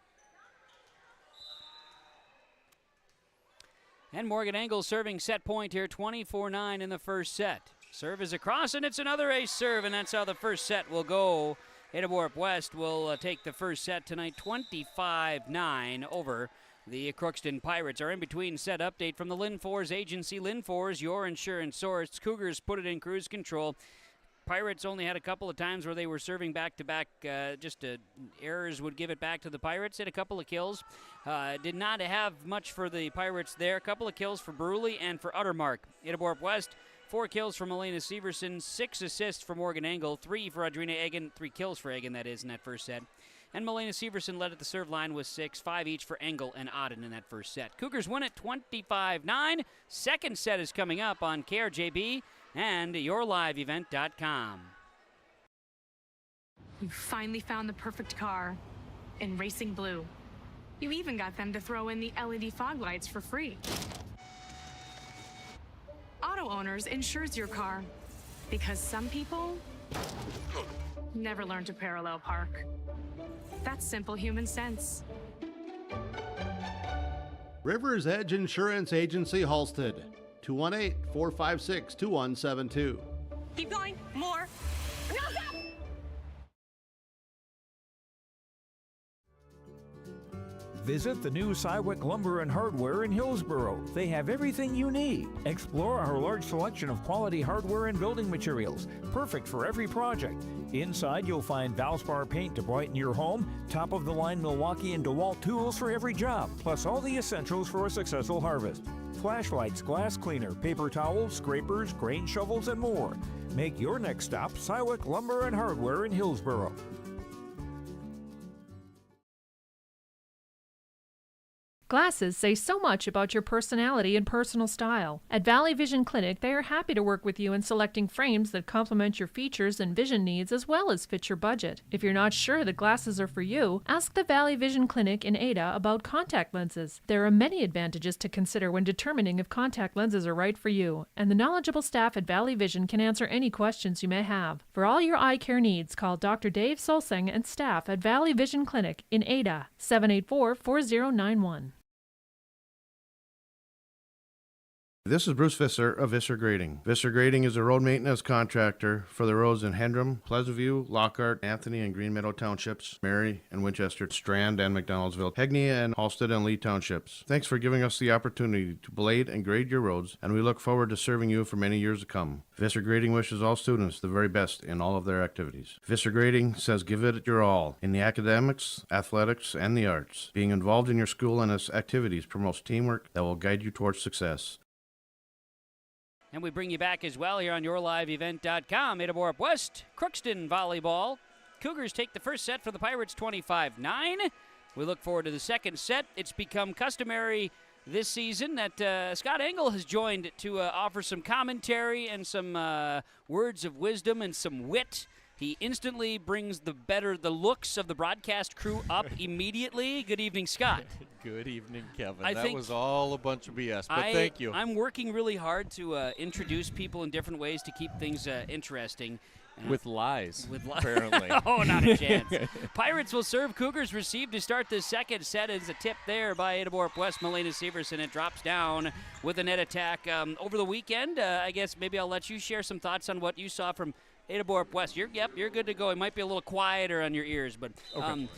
And Morgan Engel serving set point here, 24-9 in the first set. Serve is across, and it's another ace serve, and that's how the first set will go. Ada-Borup-West will take the first set tonight, 25-9 over the Crookston Pirates. Our in-between set update from the Lynn Fours Agency. Lynn Fours, your insurance source. Cougars put it in cruise control. Pirates only had a couple of times where they were serving back-to-back, errors would give it back to the Pirates. Hit a couple of kills. Did not have much for the Pirates there. A couple of kills for Bruley and for Uttermark. Ada-Borup-West, 4 kills from Elena Severson, 6 assists for Morgan Engel, 3 for Audrina Egan, 3 kills for Egan, that is, in that first set. And Melena Severson led at the serve line with 6, 5 each for Engel and Auden in that first set. Cougars win it 25-9. Second set is coming up on KRJB and yourliveevent.com. You finally found the perfect car in racing blue. You even got them to throw in the LED fog lights for free. Auto Owners insures your car because some people never learn to parallel park. That's simple human sense. River's Edge Insurance Agency, Halstead, 218-456-2172. Keep going. More. No, stop! Visit the new Cywick Lumber and Hardware in Hillsboro. They have everything you need. Explore our large selection of quality hardware and building materials, perfect for every project. Inside, you'll find Valspar paint to brighten your home, top-of-the-line Milwaukee and DeWalt tools for every job, plus all the essentials for a successful harvest. Flashlights, glass cleaner, paper towels, scrapers, grain shovels, and more. Make your next stop Cywick Lumber and Hardware in Hillsboro. Glasses say so much about your personality and personal style. At Valley Vision Clinic, they are happy to work with you in selecting frames that complement your features and vision needs as well as fit your budget. If you're not sure that glasses are for you, ask the Valley Vision Clinic in Ada about contact lenses. There are many advantages to consider when determining if contact lenses are right for you, and the knowledgeable staff at Valley Vision can answer any questions you may have. For all your eye care needs, call Dr. Dave Solseng and staff at Valley Vision Clinic in Ada, 784-4091. This is Bruce Visser of Visser Grading. Visser Grading is a road maintenance contractor for the roads in Hendrum, Pleasant View, Lockhart, Anthony and Green Meadow Townships, Mary and Winchester, Strand and McDonaldsville, Hegney and Halstead and Lee Townships. Thanks for giving us the opportunity to blade and grade your roads, and we look forward to serving you for many years to come. Visser Grading wishes all students the very best in all of their activities. Visser Grading says give it your all in the academics, athletics, and the arts. Being involved in your school and its activities promotes teamwork that will guide you towards success. And we bring you back as well here on yourliveevent.com. Ada-Borup-West, Crookston Volleyball. Cougars take the first set for the Pirates 25-9. We look forward to the second set. It's become customary this season that Scott Engel has joined to offer some commentary and some words of wisdom and some wit. He instantly brings the looks of the broadcast crew up immediately. Good evening, Scott. Good evening, Kevin. I that think was all a bunch of BS, but thank you. I'm working really hard to introduce people in different ways to keep things interesting. With lies, apparently. Oh, not a chance. Pirates will serve. Cougars receive to start the second set. Is a tip there by Ada-Borup-West. Melena Severson. It drops down with a net attack. Over the weekend, I guess maybe I'll let you share some thoughts on what you saw from Ada-Borup-West. You're good to go. It might be a little quieter on your ears, but okay.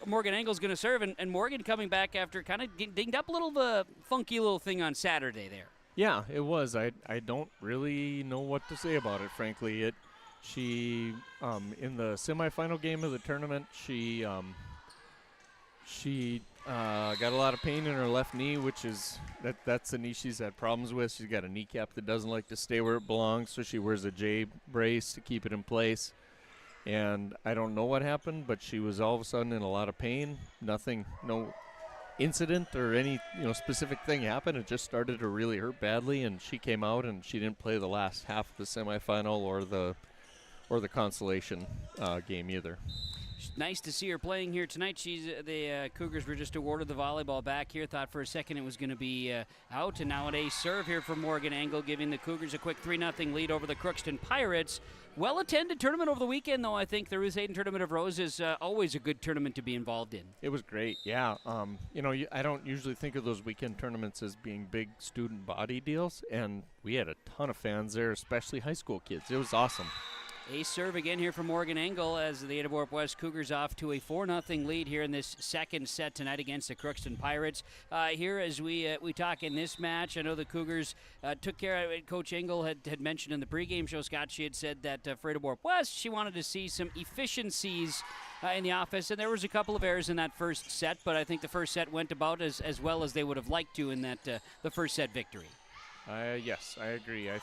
Morgan Engel's going to serve, and Morgan coming back after kind of dinged up a little funky little thing on Saturday there. Yeah, it was. I don't really know what to say about it, frankly. She in the semifinal game of the tournament, she got a lot of pain in her left knee, which is that's the knee she's had problems with. She's got a kneecap that doesn't like to stay where it belongs, so she wears a J brace to keep it in place. And I don't know what happened, but she was all of a sudden in a lot of pain. No incident or any specific thing happened. It just started to really hurt badly, and she came out and she didn't play the last half of the semifinal or the the consolation game either. Nice to see her playing here tonight. The Cougars were just awarded the volleyball back here. Thought for a second it was going to be out, and now an ace serve here for Morgan Engel, giving the Cougars a quick 3-0 lead over the Crookston Pirates. Well-attended tournament over the weekend, though. I think the Ruth Hayden Tournament of Roses is always a good tournament to be involved in. It was great, yeah. I don't usually think of those weekend tournaments as being big student body deals, and we had a ton of fans there, especially high school kids. It was awesome. Ace serve again here for Morgan Engel as the Ada-Borup-West Cougars off to a 4-0 lead here in this second set tonight against the Crookston Pirates. Here as we talk in this match, I know the Cougars took care of it. Coach Engel had mentioned in the pregame show, Scott, she had said that for Ada-Borup-West, she wanted to see some efficiencies in the office, and there was a couple of errors in that first set, but I think the first set went about as well as they would have liked to in that the first set victory. Yes, I agree. I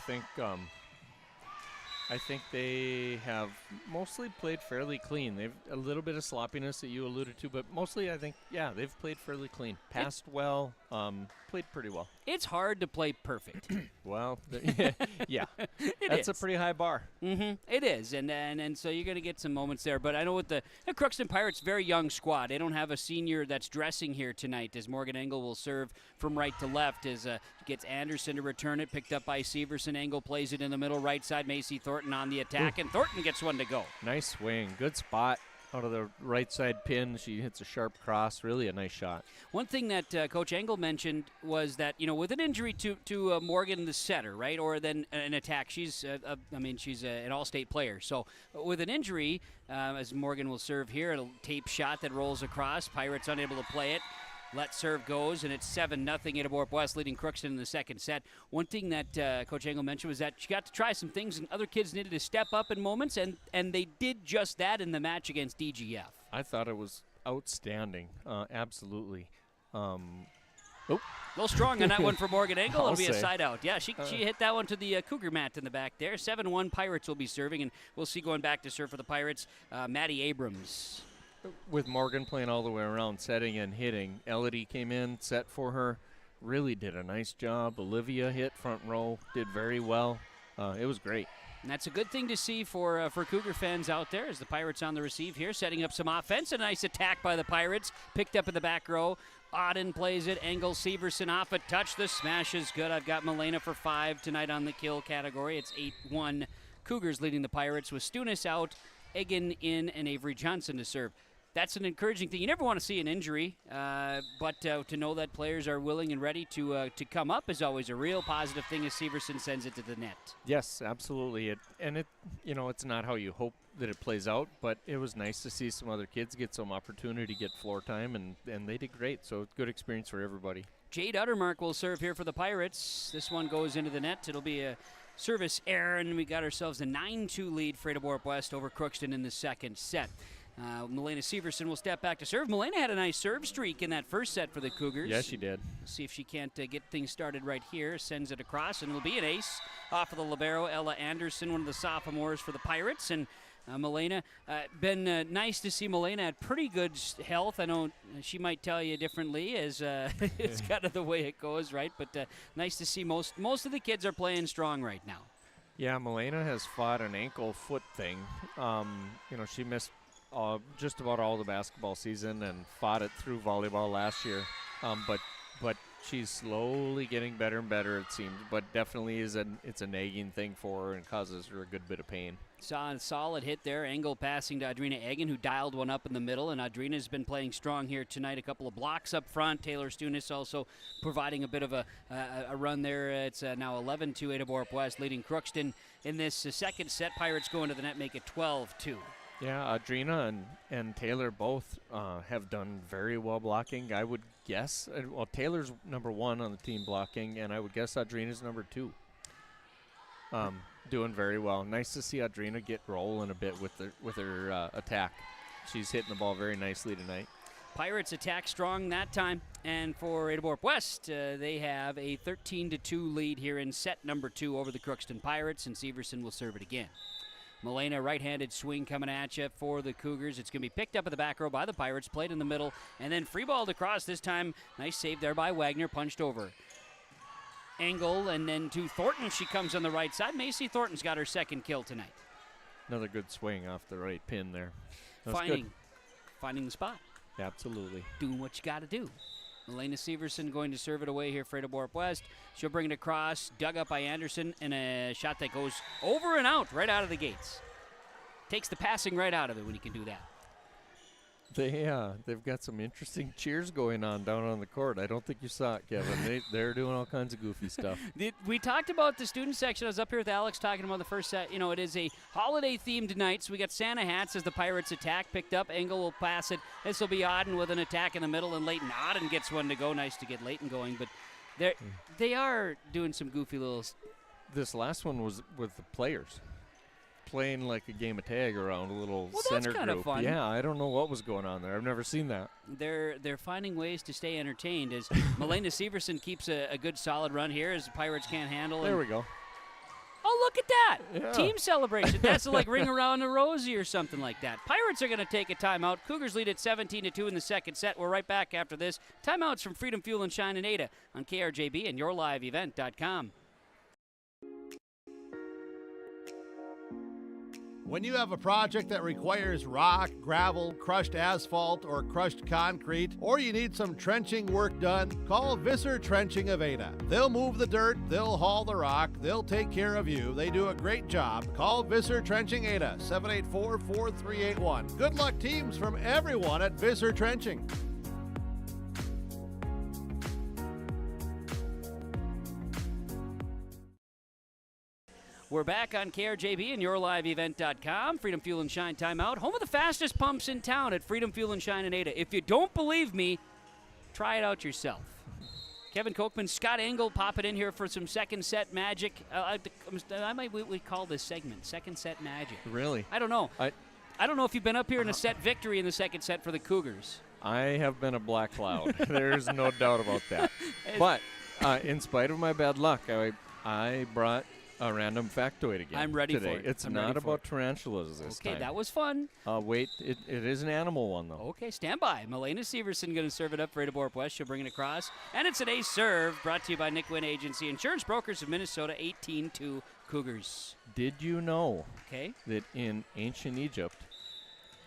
think they have mostly played fairly clean. They've a little bit of sloppiness that you alluded to, but mostly I think, they've played fairly clean. Passed well, played pretty well. It's hard to play perfect. Well, yeah. That's a pretty high bar. Mm-hmm. It is, and so you're going to get some moments there. But I know with the Crookston Pirates, very young squad. They don't have a senior that's dressing here tonight, as Morgan Engel will serve from right to left as gets Anderson to return it, picked up by Severson. Engel plays it in the middle, right side. Macy Thornton on the attack, and Thornton gets one to go. Nice swing. Good spot. Out of the right side pin, she hits a sharp cross. Really a nice shot. One thing that Coach Engel mentioned was that, with an injury to Morgan, the setter, right, or then an attack, she's an all-state player. So with an injury, as Morgan will serve here, a tape shot that rolls across. Pirates unable to play it. Let serve goes, and it's 7-0 Ada-Borup-West leading Crookston in the second set. One thing that Coach Engel mentioned was that she got to try some things, and other kids needed to step up in moments, and they did just that in the match against DGF. I thought it was outstanding, absolutely. A little strong on that one for Morgan Engel. It'll be a side out. Yeah, she hit that one to the Cougar mat in the back there. 7-1 Pirates will be serving, and we'll see going back to serve for the Pirates, Maddie Abrams. With Morgan playing all the way around, setting and hitting, Elodie came in, set for her, really did a nice job. Olivia hit front row, did very well. It was great. And that's a good thing to see for Cougar fans out there as the Pirates on the receive here, setting up some offense. A nice attack by the Pirates, picked up in the back row. Auden plays it. Engel, Severson off a touch. The smash is good. I've got Milena for 5 tonight on the kill category. It's 8-1 Cougars leading the Pirates with Stunis out, Egan in, and Avery Johnson to serve. That's an encouraging thing. You never want to see an injury, but to know that players are willing and ready to come up is always a real positive thing as Severson sends it to the net. Yes, absolutely. It's not how you hope that it plays out, but it was nice to see some other kids get some opportunity to get floor time, and they did great. So good experience for everybody. Jade Uttermark will serve here for the Pirates. This one goes into the net. It'll be a service error, and we got ourselves a 9-2 lead for Ada-Borup-West over Crookston in the second set. Milena Severson will step back to serve. Milena had a nice serve streak in that first set for the Cougars. Yes, she did. We'll see if she can't get things started right here. Sends it across, and it'll be an ace off of the libero. Ella Anderson, one of the sophomores for the Pirates. And Milena, been nice to see Milena at pretty good health. I know she might tell you differently as it's kind of the way it goes, right? But nice to see most of the kids are playing strong right now. Yeah, Milena has fought an ankle-foot thing. She missed just about all the basketball season and fought it through volleyball last year. But she's slowly getting better and better, it seems. But definitely it's a nagging thing for her and causes her a good bit of pain. Saw a solid hit there. Engel passing to Audrina Egan, who dialed one up in the middle. And Audrina's been playing strong here tonight. A couple of blocks up front. Taylor Stunis also providing a bit of a run there. It's now 11-2 Ada-Borup-West leading Crookston in this second set. Pirates go into the net, make it 12-2. Yeah, Audrina and Taylor both have done very well blocking. I would guess, Taylor's number 1 on the team blocking, and I would guess Audrina's number 2. Doing very well. Nice to see Audrina get rolling a bit with her attack. She's hitting the ball very nicely tonight. Pirates attack strong that time, and for Ada-Borup-West, they have a 13-2 lead here in set number 2 over the Crookston Pirates, and Severson will serve it again. Milena, right-handed swing coming at you for the Cougars. It's going to be picked up in the back row by the Pirates, played in the middle, and then free-balled across this time. Nice save there by Wagner, punched over. Engel, and then to Thornton. She comes on the right side. Macy Thornton's got her second kill tonight. Another good swing off the right pin there. That's good. Finding the spot. Absolutely. Doing what you got to do. Elena Severson going to serve it away here for Ada-Borup-West. She'll bring it across, dug up by Anderson, and a shot that goes over and out, right out of the gates. Takes the passing right out of it when you can do that. They've got some interesting cheers going on down on the court. I don't think you saw it, Kevin. They're doing all kinds of goofy stuff. We talked about the student section. I was up here with Alex talking about the first set. You know, it is a holiday-themed night, so we got Santa hats as the Pirates attack. Picked up. Engel will pass it. This will be Auden with an attack in the middle, and Leighton. Auden gets one to go. Nice to get Leighton going, but they are doing some goofy little... This last one was with the players. Playing like a game of tag around a little center that's kind of group. fun. Yeah, I don't know what was going on there. I've never seen that. They're finding ways to stay entertained as Milena Severson keeps a good solid run here as the Pirates can't handle it. There we go. Oh, look at that. Yeah. Team celebration. That's like Ring Around the Rosie or something like that. Pirates are going to take a timeout. Cougars lead at 17-2 in the second set. We're right back after this. Timeouts from Freedom Fuel and Shine and Ada on KRJB and YourLiveEvent.com. When you have a project that requires rock, gravel, crushed asphalt, or crushed concrete, or you need some trenching work done, call Visser Trenching of Ada. They'll move the dirt, they'll haul the rock, they'll take care of you. They do a great job. Call Visser Trenching Ada, 784-4381. Good luck, teams, from everyone at Visser Trenching. We're back on KRJB and YourLiveEvent.com. Freedom Fuel and Shine timeout. Home of the fastest pumps in town at Freedom Fuel and Shine in Ada. If you don't believe me, try it out yourself. Kevin Kochman, Scott Engel pop it in here for some second set magic. We call this segment second set magic. Really? I don't know. I don't know if you've been up here in a set victory in the second set for the Cougars. I have been a black cloud. There's no doubt about that. But in spite of my bad luck, I brought a random factoid again. I'm ready today. for it. It's not about tarantulas this time. Okay, that was fun. Wait, it is an animal one, though. Okay, stand by. Milena Severson going to serve it up for Ada-Borup-West. She'll bring it across. And it's an ace serve brought to you by Nick Wynn Agency. Insurance Brokers of Minnesota, 18-2 Cougars. Did you know that in ancient Egypt,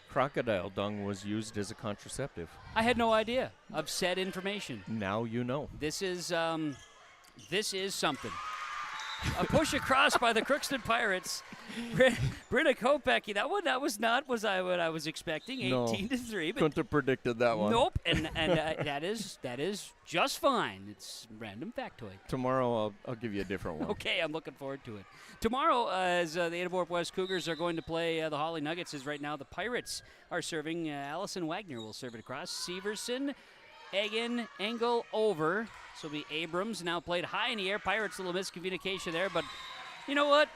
crocodile dung was used as a contraceptive? I had no idea of said information. Now you know. This is something. A push across by the Crookston Pirates. Britta Kopecky. That was not what I was expecting. 18-3. Couldn't have predicted that one. Nope. And that is just fine. It's random factoid. Tomorrow I'll give you a different one. Okay, I'm looking forward to it. Tomorrow, as the Ada-Borup-West Cougars are going to play the Holly Nuggets, as right now the Pirates are serving. Allison Wagner will serve it across. Severson, Egan, Engel over. This will be Abrams, now played high in the air. Pirates, a little miscommunication there, but you know what?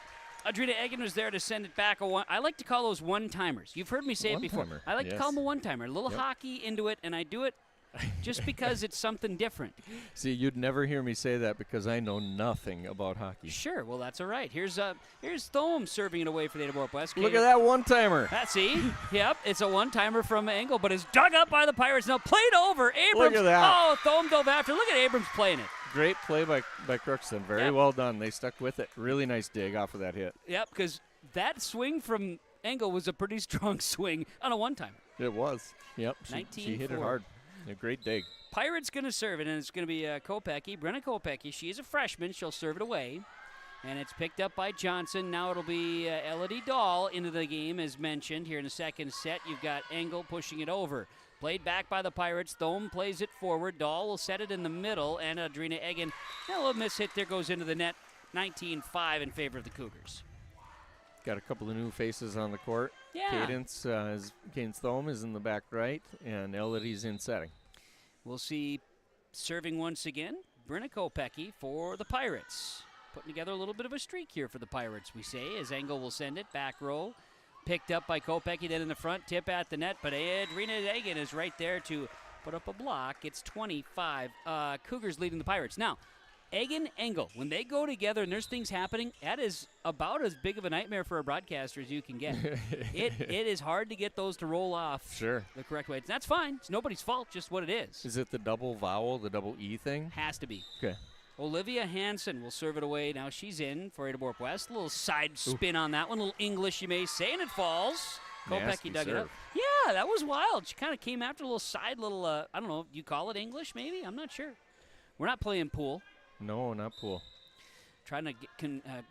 Adrina Egan was there to send it back. I like to call those one-timers. You've heard me say it before. I like to call them a one-timer. A little hockey into it, and I do it just because it's something different. See, you'd never hear me say that because I know nothing about hockey. Sure, well, that's all right. Here's Thome serving it away for the Ada-Borup-West. Look at that one-timer. See? Yep, it's a one-timer from Engel, but it's dug up by the Pirates. Now played over. Abrams. Look at that. Oh, Thome dove after. Look at Abrams playing it. Great play by Crookston. Very well done. They stuck with it. Really nice dig off of that hit. Yep, because that swing from Engel was a pretty strong swing on a one-timer. It was. Yep, she hit it hard. A great dig. Pirates going to serve it, and it's going to be Kopecky. Brenna Kopecky. She is a freshman. She'll serve it away. And it's picked up by Johnson. Now it'll be Elodie Dahl into the game, as mentioned. Here in the second set, you've got Engel pushing it over. Played back by the Pirates. Thome plays it forward. Dahl will set it in the middle, and Adrina Egan, a little miss hit there, goes into the net. 19-5 in favor of the Cougars. Got a couple of new faces on the court. Yeah. Cadence Thome is in the back right, and Elodie's in setting. We'll see serving once again, Brenna Kopecky for the Pirates. Putting together a little bit of a streak here for the Pirates, we say, as Engel will send it. Back row, picked up by Kopecky, then in the front, tip at the net, but Adrina Egan is right there to put up a block. It's 25. Cougars leading the Pirates. Now, Egan, Engel, when they go together and there's things happening, that is about as big of a nightmare for a broadcaster as you can get. It is hard to get those to roll off the correct way. That's fine. It's nobody's fault, just what it is. Is it the double vowel, the double E thing? Has to be. Okay. Olivia Hansen will serve it away. Now she's in for Ada-Borup-West. A little side spin on that one. A little English, you may say, and it falls. Kopecky dug it up. Yeah, that was wild. She kind of came after a little side, I don't know, you call it English maybe? I'm not sure. We're not playing pool. No, not pool. Trying to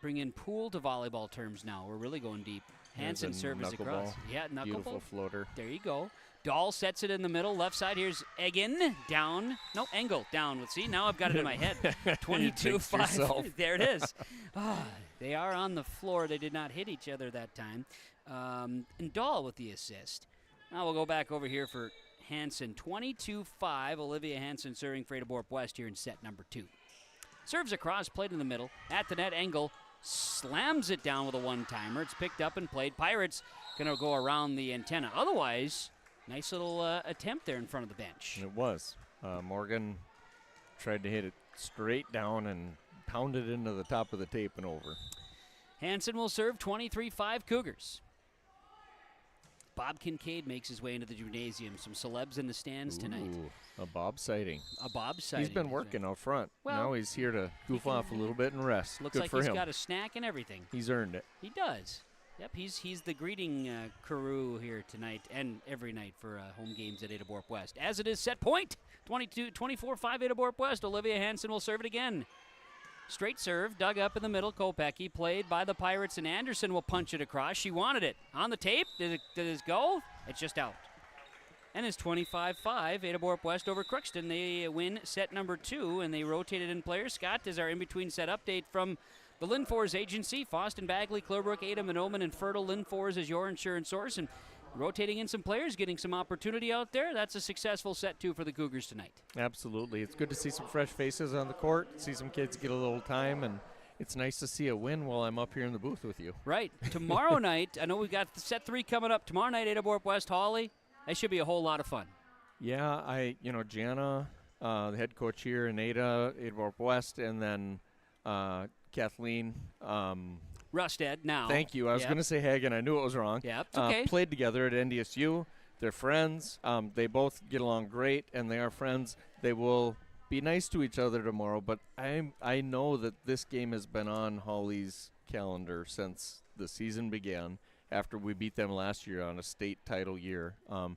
bring in pool to volleyball terms now. We're really going deep. Hansen serves across. Yeah, knuckleball. Beautiful floater. There you go. Dahl sets it in the middle, left side. Here's Egan down. No, Engel down. See, now I've got it in my head. 22-5. There it is. They are on the floor. They did not hit each other that time. And Dahl with the assist. Now we'll go back over here for Hansen. 22-5. Olivia Hansen serving for Ada-Borup-West here in set number 2. Serves across, played in the middle. At the net, Engel slams it down with a one-timer. It's picked up and played. Pirates going to go around the antenna. Otherwise, nice little attempt there in front of the bench. It was. Morgan tried to hit it straight down and pounded into the top of the tape and over. Hansen will serve 23-5 Cougars. Bob Kincaid makes his way into the gymnasium. Some celebs in the stands tonight. A Bob sighting. A Bob sighting. He's been working out front. Well, now he's here to goof off a little bit and rest. Looks Good like for he's him. got a snack and everything. He's earned it. He does. Yep, he's the greeting crew here tonight and every night for home games at Ada-Borup-West. As it is set point, 24-5 Ada-Borup-West. Olivia Hansen will serve it again. Straight serve, dug up in the middle. Kopecky played by the Pirates, and Anderson will punch it across. She wanted it. On the tape, did it go? It's just out. And it's 25-5, Ada-Borup-West over Crookston. They win set number 2, and they rotated in players. Scott is our in-between set update from the Linfors Agency. Foston, Bagley, Clearbrook, Ada, Monoman, and Fertile. Linfors is your insurance source, and rotating in some players, getting some opportunity out there. That's a successful set 2 for the Cougars tonight. Absolutely. It's good to see some fresh faces on the court, see some kids get a little time, and it's nice to see a win while I'm up here in the booth with you. Right. Tomorrow night, I know we've got set 3 coming up. Tomorrow night, Ada-Borup-West, Hawley. That should be a whole lot of fun. Yeah, Jana, the head coach here in Ada-Borup-West, and then Kathleen. Rusted now. Thank you. I was going to say Hagen. I knew it was wrong. Yeah, it's okay. Played together at NDSU. They're friends. They both get along great, and they are friends. They will be nice to each other tomorrow, but I know that this game has been on Hawley's calendar since the season began, after we beat them last year on a state title year. I'm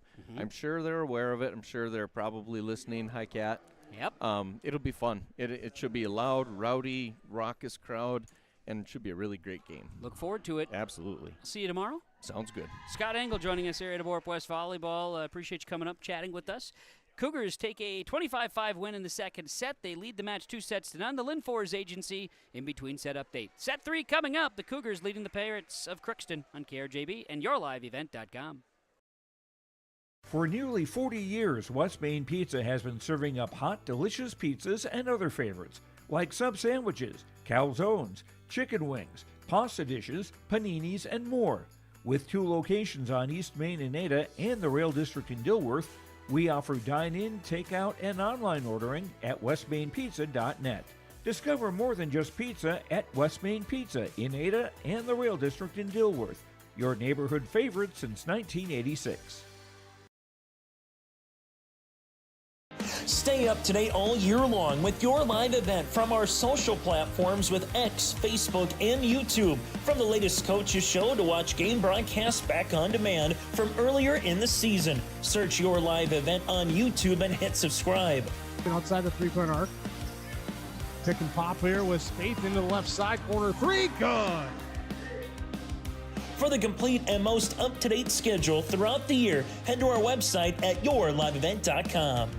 sure they're aware of it. I'm sure they're probably listening. Hi, Kat. Yep. It'll be fun. It should be a loud, rowdy, raucous crowd, and it should be a really great game. Look forward to it. Absolutely. See you tomorrow. Sounds good. Scott Engel joining us here at Ada-Borup-West Volleyball. Appreciate you coming up, chatting with us. Cougars take a 25-5 win in the second set. They lead the match 2-0. The Linfors Agency in between set update. Set 3 coming up. The Cougars leading the Pirates of Crookston on KRJB and yourliveevent.com. For nearly 40 years, West Main Pizza has been serving up hot, delicious pizzas and other favorites, like sub sandwiches, calzones, chicken wings, pasta dishes, paninis, and more. With 2 locations on East Main in Ada and the Rail District in Dilworth, we offer dine-in, takeout, and online ordering at westmainpizza.net. Discover more than just pizza at West Main Pizza in Ada and the Rail District in Dilworth, your neighborhood favorite since 1986. Stay up to date all year long with your live event from our social platforms with X, Facebook, and YouTube. From the latest coaches show to watch game broadcasts back on demand from earlier in the season. Search your live event on YouTube and hit subscribe. Outside the three-point arc. Pick and pop here with Spaeth into the left side corner. 3, good! For the complete and most up-to-date schedule throughout the year, head to our website at yourliveevent.com.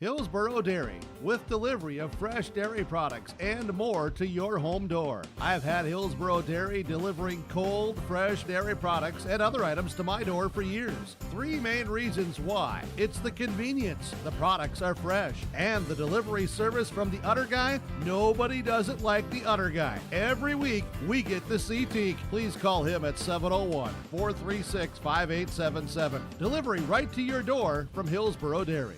Hillsboro Dairy, with delivery of fresh dairy products and more to your home door. I've had Hillsboro Dairy delivering cold, fresh dairy products and other items to my door for years. 3 main reasons why. It's the convenience, the products are fresh, and the delivery service from the Udder Guy. Nobody does it like the Udder Guy. Every week, we get to see Teak. Please call him at 701-436-5877. Delivery right to your door from Hillsboro Dairy.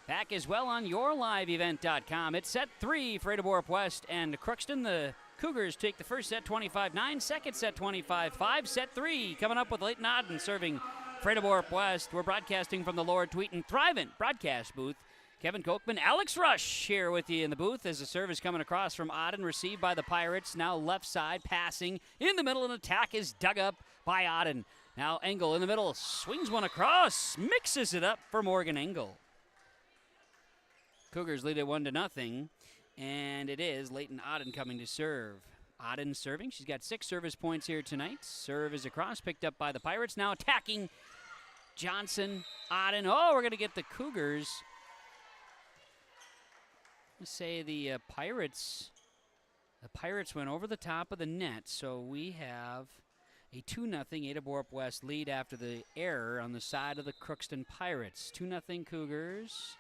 Back as well on yourliveevent.com. It's set 3 for Ada-Borup-West and Crookston. The Cougars take the first set 25-9, second set 25-5. Set 3 coming up with Leighton Odden serving for Ada-Borup-West. We're broadcasting from the Lord Tweeton Thrivent broadcast booth. Kevin Kochman, Alex Rush here with you in the booth as the serve is coming across from Auden, received by the Pirates. Now left side, passing in the middle, and attack is dug up by Auden. Now Engel in the middle, swings one across, mixes it up for Morgan Engel. Cougars lead it 1-0, and it is Leighton Auden coming to serve. Auden serving. She's got 6 service points here tonight. Serve is across, picked up by the Pirates. Now attacking Johnson, Auden. Oh, we're going to get the Cougars. Let's say the Pirates went over the top of the net, so we have a 2-0 Ada-Borup-West lead after the error on the side of the Crookston Pirates. 2-0 Cougars.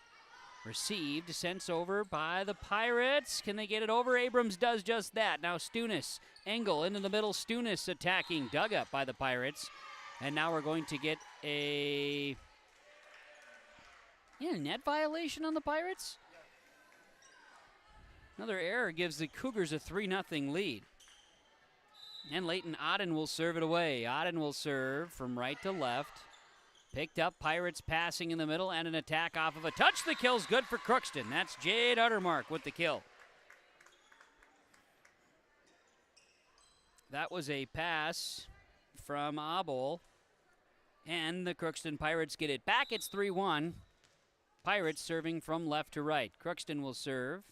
Received, sent over by the Pirates. Can they get it over? Abrams does just that. Now Stunis, Engel into the middle. Stunis attacking, dug up by the Pirates. And now we're going to get a net violation on the Pirates. Another error gives the Cougars a 3-0 lead. And Leighton Auden will serve it away. Auden will serve from right to left. Picked up, Pirates passing in the middle, and an attack off of a touch. The kill's good for Crookston. That's Jade Uttermark with the kill. That was a pass from Abel, and the Crookston Pirates get it back. It's 3-1. Pirates serving from left to right. Crookston will serve.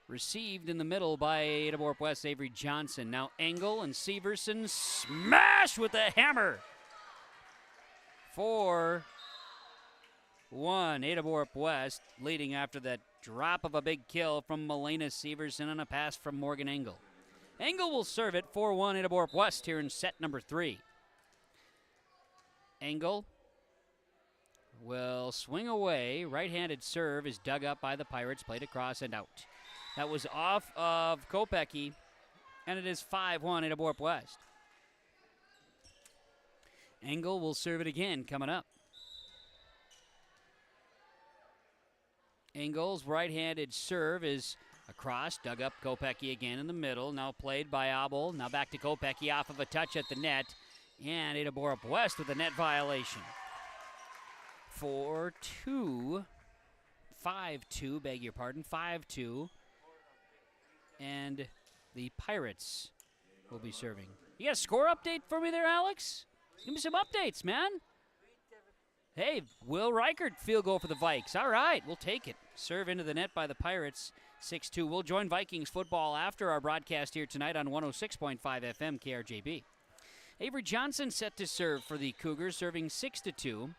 Received in the middle by Ada-Borup-West, Avery Johnson. Now Engel and Severson smash with a hammer. 4-1, Ada-Borup-West leading after that drop of a big kill from Milena Severson on a pass from Morgan Engel. Engel will serve it. 4-1 Ada-Borup-West here in set number 3. Engel will swing away. Right-handed serve is dug up by the Pirates, played across and out. That was off of Kopecky, and it is 5-1 Ada-Borup-West. Engel will serve it again coming up. Engel's right-handed serve is across, dug up Kopecky again in the middle, now played by Abel. Now back to Kopecky off of a touch at the net, and Ada-Borup-West with a net violation. 5-2, beg your pardon, 5-2. And the Pirates will be serving. You got a score update for me there, Alex? Give me some updates, man. Hey, Will Reichert, field goal for the Vikes. All right, we'll take it. Serve into the net by the Pirates, 6-2. We'll join Vikings football after our broadcast here tonight on 106.5 FM KRJB. Avery Johnson set to serve for the Cougars, serving 6-2.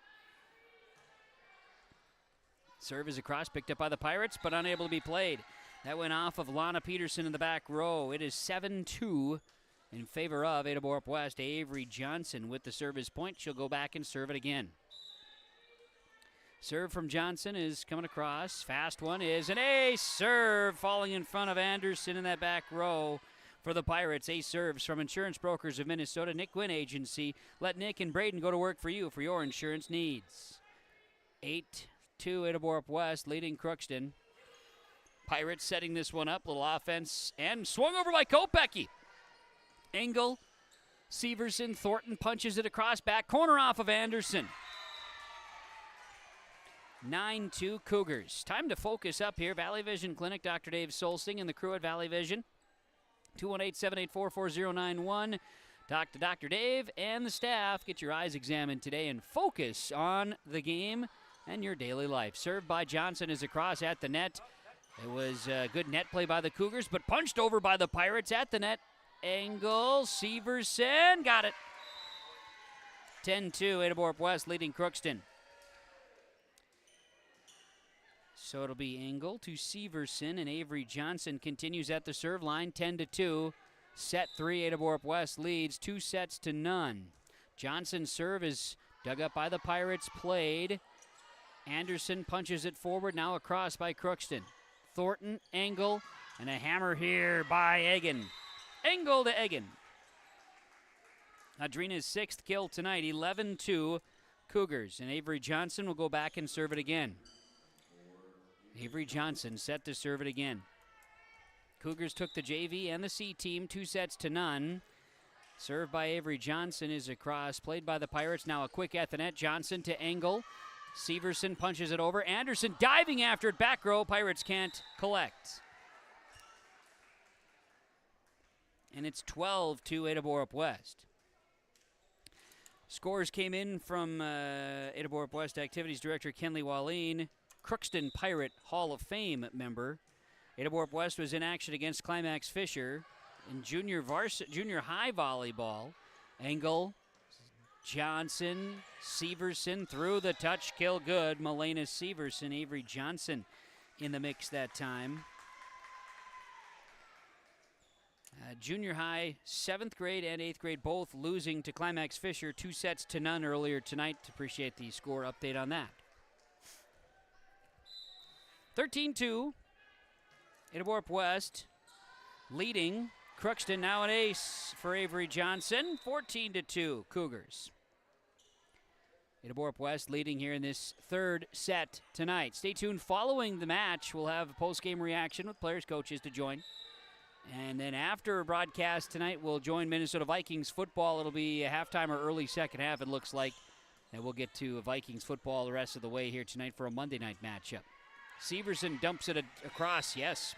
Serve is across, picked up by the Pirates, but unable to be played. That went off of Lana Peterson in the back row. It is 7-2 in favor of Ada-Borup-West. Avery Johnson with the service point. She'll go back and serve it again. Serve from Johnson is coming across. Fast one is an ace serve, falling in front of Anderson in that back row for the Pirates. Ace serves from Insurance Brokers of Minnesota. Nick Gwynn Agency. Let Nick and Braden go to work for you for your insurance needs. 8-2 Ada-Borup-West leading Crookston. Pirates setting this one up. Little offense and swung over by Kopecky. Engel, Severson, Thornton punches it across, back corner off of Anderson. 9-2 Cougars. Time to focus up here. Valley Vision Clinic, Dr. Dave Solsing and the crew at Valley Vision. 218-784-4091. Talk to Dr. Dave and the staff. Get your eyes examined today and focus on the game and your daily life. Served by Johnson is across at the net. It was a good net play by the Cougars, but punched over by the Pirates at the net. Engel, Severson, got it. 10-2, Ada-Borup-West leading Crookston. So it'll be Engel to Severson, and Avery Johnson continues at the serve line, 10-2. Set 3, Ada-Borup-West leads 2-0. Johnson's serve is dug up by the Pirates, played. Anderson punches it forward, now across by Crookston. Thornton, Engel, and a hammer here by Egan. Engel to Egan. Adrina's 6th kill tonight, 11-2 Cougars. And Avery Johnson will go back and serve it again. Avery Johnson set to serve it again. Cougars took the JV and the C team 2-0. Served by Avery Johnson is across. Played by the Pirates. Now a quick at the net. Johnson to Engel. Severson punches it over. Anderson diving after it. Back row. Pirates can't collect. And it's 12-2 Ada-Borup-West. Scores came in from Ada-Borup-West Activities Director Kenley Wallin, Crookston Pirate Hall of Fame member. Ada-Borup-West was in action against Climax Fisher in junior high volleyball. Engel, Johnson, Severson through the touch, kill good. Milena Severson, Avery Johnson in the mix that time. Junior high, 7th grade and 8th grade both losing to Climax Fisher 2-0 earlier tonight. Appreciate the score update on that. 13-2, Ada-Borup-West leading. Crookston now an ace for Avery Johnson, 14-2 Cougars. Ada-Borup-West leading here in this third set tonight. Stay tuned. Following the match, we'll have a post-game reaction with players, coaches to join. And then after broadcast tonight, we'll join Minnesota Vikings football. It'll be a halftime or early second half, it looks like. And we'll get to Vikings football the rest of the way here tonight for a Monday night matchup. Severson dumps it across, yes,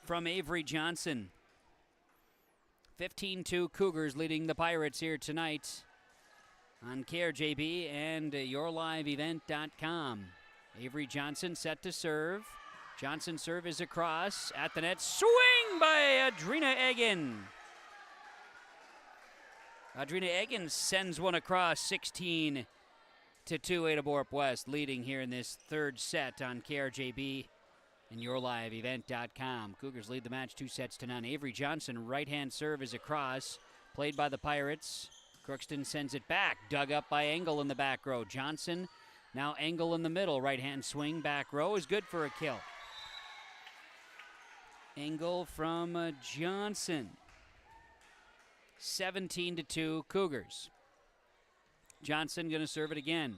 from Avery Johnson. 15-2 Cougars leading the Pirates here tonight on KRJB and YourLiveEvent.com. Avery Johnson set to serve. Johnson serve is across at the net. Swing by Adrina Egan. Adrina Egan sends one across. 16-2 Ada-Borup-West leading here in this third set on KRJB and YourLiveEvent.com. Cougars lead the match 2-0. Avery Johnson right-hand serve is across. Played by the Pirates. Crookston sends it back. Dug up by Engel in the back row. Johnson, now Engel in the middle. Right-hand swing, back row is good for a kill. Engel from Johnson. 17-2 Cougars. Johnson going to serve it again.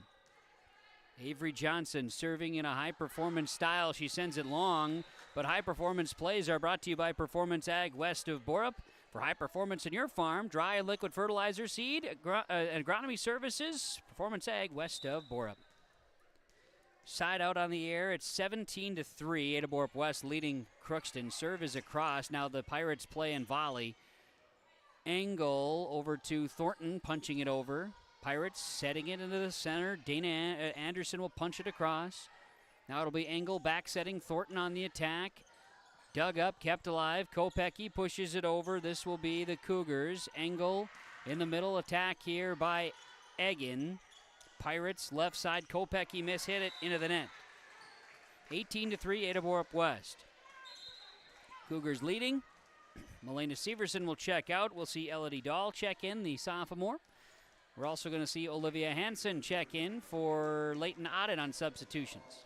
Avery Johnson serving in a high-performance style. She sends it long, but high-performance plays are brought to you by Performance Ag west of Borup. For high performance in your farm, dry and liquid fertilizer, seed, agronomy services, Performance Ag west of Borup. Side out on the air, it's 17-3. Ada-Borup-West leading Crookston. Serve is across. Now the Pirates play in volley. Engel over to Thornton, punching it over. Pirates setting it into the center. Dana Anderson will punch it across. Now it'll be Engel back setting Thornton on the attack. Dug up, kept alive. Kopecky pushes it over. This will be the Cougars. Engel in the middle, attack here by Egan. Pirates left side. Kopecky hit it into the net. 18-3 Ada-Borup-West. Cougars leading. Milena Severson will check out. We'll see Elodie Dahl check in, the sophomore. We're also going to see Olivia Hansen check in for Leighton Auden on substitutions.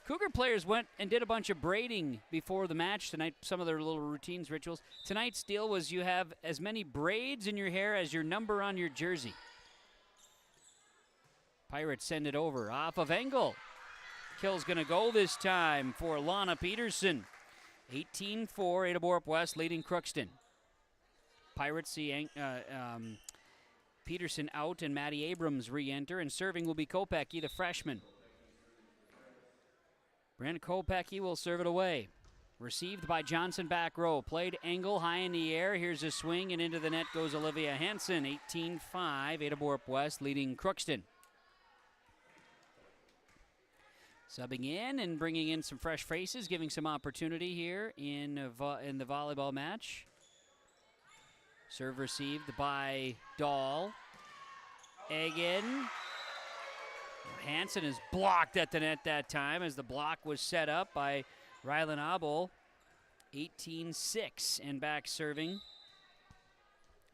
Cougar players went and did a bunch of braiding before the match tonight, some of their little routines, rituals. Tonight's deal was you have as many braids in your hair as your number on your jersey. Pirates send it over off of Engel. Kill's going to go this time for Lana Peterson. 18-4, Ada-Borup-West leading Crookston. Pirates see Peterson out and Maddie Abrams re-enter, and serving will be Kopecky, the freshman. Brandon Kopecky will serve it away. Received by Johnson back row. Played Engel high in the air. Here's a swing, and into the net goes Olivia Hansen. 18-5, Ada-Borup-West leading Crookston. Subbing in and bringing in some fresh faces, giving some opportunity here in the volleyball match. Serve received by Dahl. Egan. Hansen is blocked at the net that time as the block was set up by Rylan Abel. 18-6, and back serving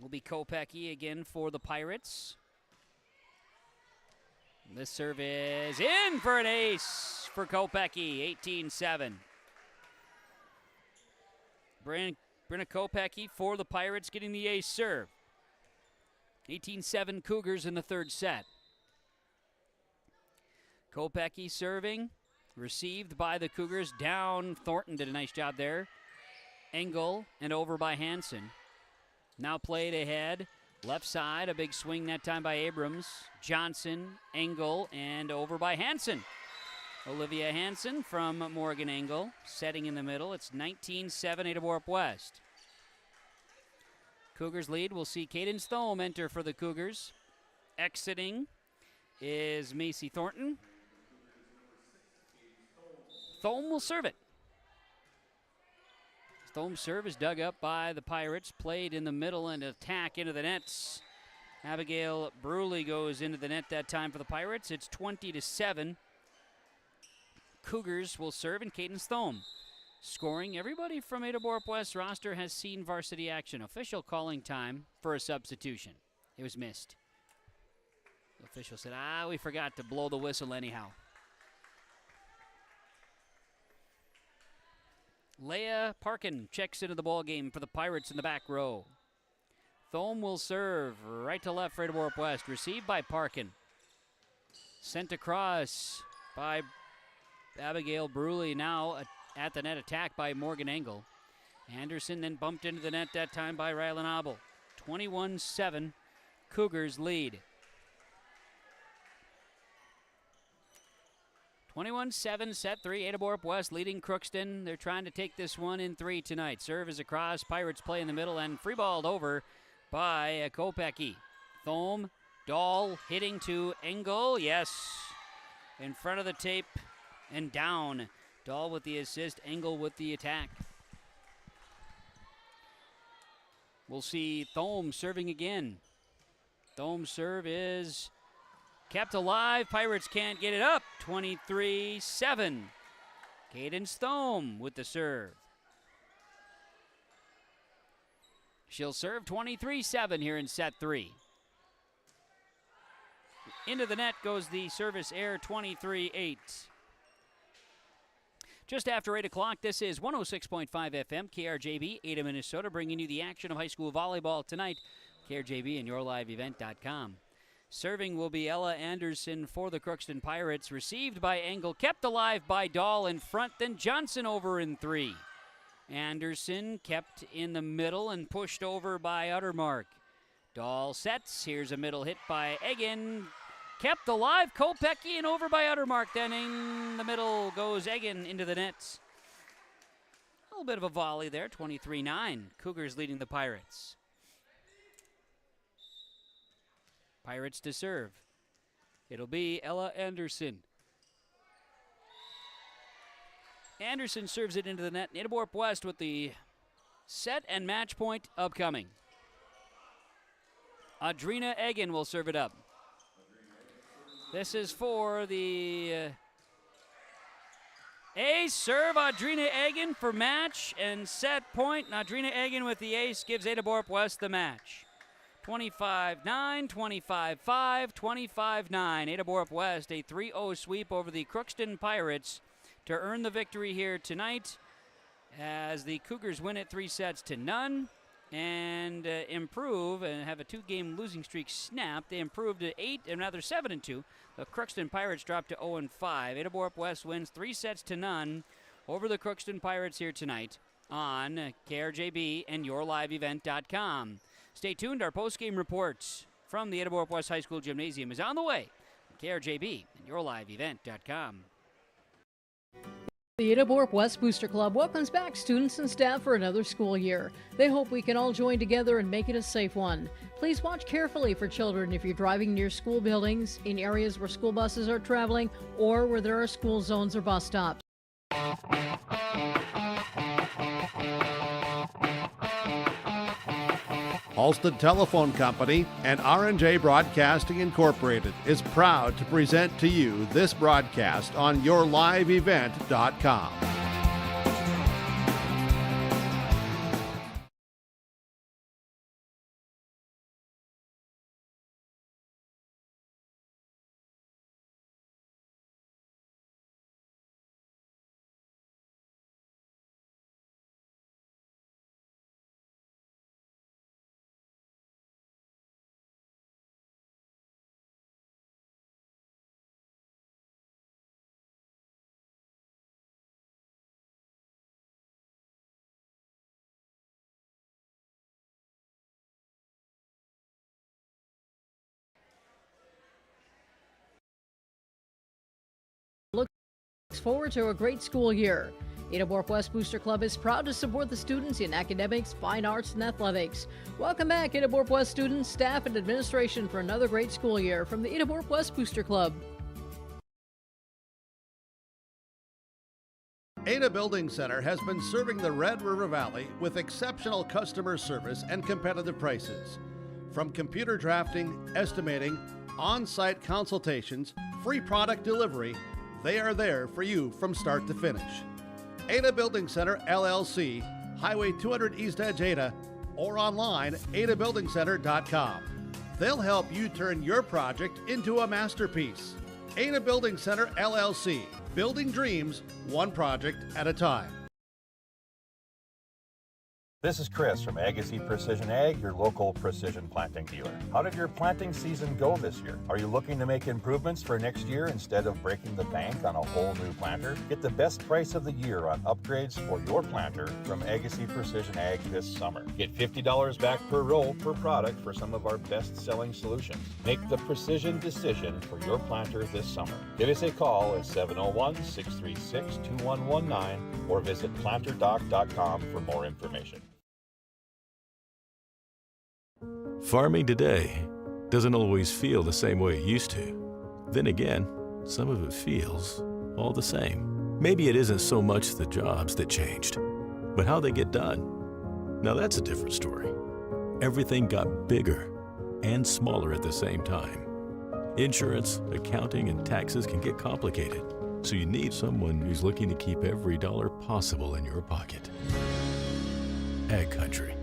will be Kopecky again for the Pirates. This serve is in for an ace for Kopecky, 18-7. Brenna Kopecky for the Pirates getting the ace serve. 18-7 Cougars in the third set. Kopecky serving, received by the Cougars, down. Thornton did a nice job there. Engel and over by Hansen. Now played ahead. Left side, a big swing that time by Abrams. Johnson, Engel, and over by Hansen. Olivia Hansen from Morgan Engel, setting in the middle. It's 19-7 Ada-Borup-West. Cougars lead. We'll see Cadence Thome enter for the Cougars. Exiting is Macy Thornton. Thome will serve it. Thome's serve is dug up by the Pirates. Played in the middle and attack into the nets. Abigail Bruley goes into the net that time for the Pirates. It's 20-7. Cougars will serve and Cadence Thome. Scoring, everybody from Ada-Borup-West roster has seen varsity action. Official calling time for a substitution. It was missed. The official said, we forgot to blow the whistle anyhow. Leah Parkin checks into the ball game for the Pirates in the back row. Thome will serve right to left for Ada-Borup-West. Received by Parkin. Sent across by Abigail Bruley. Now at the net, attack by Morgan Engel. Anderson then bumped into the net that time by Rylan Abel. 21-7, Cougars lead. 21-7, set 3, Ada-Borup-West leading Crookston. They're trying to take this one in 3 tonight. Serve is across, Pirates play in the middle, and free-balled over by Kopecky. Thome, Dahl hitting to Engel, yes. In front of the tape and down. Dahl with the assist, Engel with the attack. We'll see Thome serving again. Thome's serve is kept alive. Pirates can't get it up. 23-7. Cadence Thome with the serve. She'll serve 23-7 here in set 3. Into the net goes the service error, 23-8. Just after 8 o'clock, this is 106.5 FM, KRJB, Ada, Minnesota, bringing you the action of high school volleyball tonight. KRJB and YourLiveEvent.com. Serving will be Ella Anderson for the Crookston Pirates. Received by Engel, kept alive by Dahl in front, then Johnson over in 3. Anderson kept in the middle and pushed over by Uttermark. Dahl sets. Here's a middle hit by Egan. Kept alive, Kopecky, and over by Uttermark. Then in the middle goes Egan into the nets. A little bit of a volley there, 23-9. Cougars leading the Pirates. Pirates to serve. It'll be Ella Anderson. Anderson serves it into the net. Ada-Borup-West with the set and match point upcoming. Adrina Egan will serve it up. This is for the ace serve. Adrina Egan for match and set point. And Adrina Egan with the ace gives Ada-Borup-West the match. 25-9, 25-5, 25-9. Ada-Borup-West a 3-0 sweep over the Crookston Pirates to earn the victory here tonight as the Cougars win it 3-0 and improve and have a 2-game losing streak snapped. They improved to 7-2. The Crookston Pirates dropped to 0-5. Ada-Borup-West wins 3-0 over the Crookston Pirates here tonight on KRJB and YourLiveEvent.com. Stay tuned. Our postgame reports from the Ada-Borup-West High School Gymnasium is on the way. KRJB and YourLiveEvent.com. The Ada-Borup-West Booster Club welcomes back students and staff for another school year. They hope we can all join together and make it a safe one. Please watch carefully for children if you're driving near school buildings, in areas where school buses are traveling, or where there are school zones or bus stops. Halsted Telephone Company and R&J Broadcasting Incorporated is proud to present to you this broadcast on YourLiveEvent.com. forward to a great school year. Ada-Borup-West Booster Club is proud to support the students in academics, fine arts, and athletics. Welcome back, Ada-Borup-West students, staff, and administration for another great school year from the Ada-Borup-West Booster Club. Ada Building Center has been serving the Red River Valley with exceptional customer service and competitive prices. From computer drafting, estimating, on-site consultations, free product delivery, they are there for you from start to finish. Ada Building Center, LLC, Highway 200 East Edge, Ada, or online, adabuildingcenter.com. They'll help you turn your project into a masterpiece. Ada Building Center, LLC, building dreams, one project at a time. This is Chris from Agassiz Precision Ag, your local precision planting dealer. How did your planting season go this year? Are you looking to make improvements for next year instead of breaking the bank on a whole new planter? Get the best price of the year on upgrades for your planter from Agassiz Precision Ag this summer. Get $50 back per row per product for some of our best-selling solutions. Make the precision decision for your planter this summer. Give us a call at 701-636-2119 or visit planterdoc.com for more information. Farming today doesn't always feel the same way it used to. Then again, some of it feels all the same. Maybe it isn't so much the jobs that changed, but how they get done. Now that's a different story. Everything got bigger and smaller at the same time. Insurance, accounting, and taxes can get complicated, so you need someone who's looking to keep every dollar possible in your pocket. Ag Country.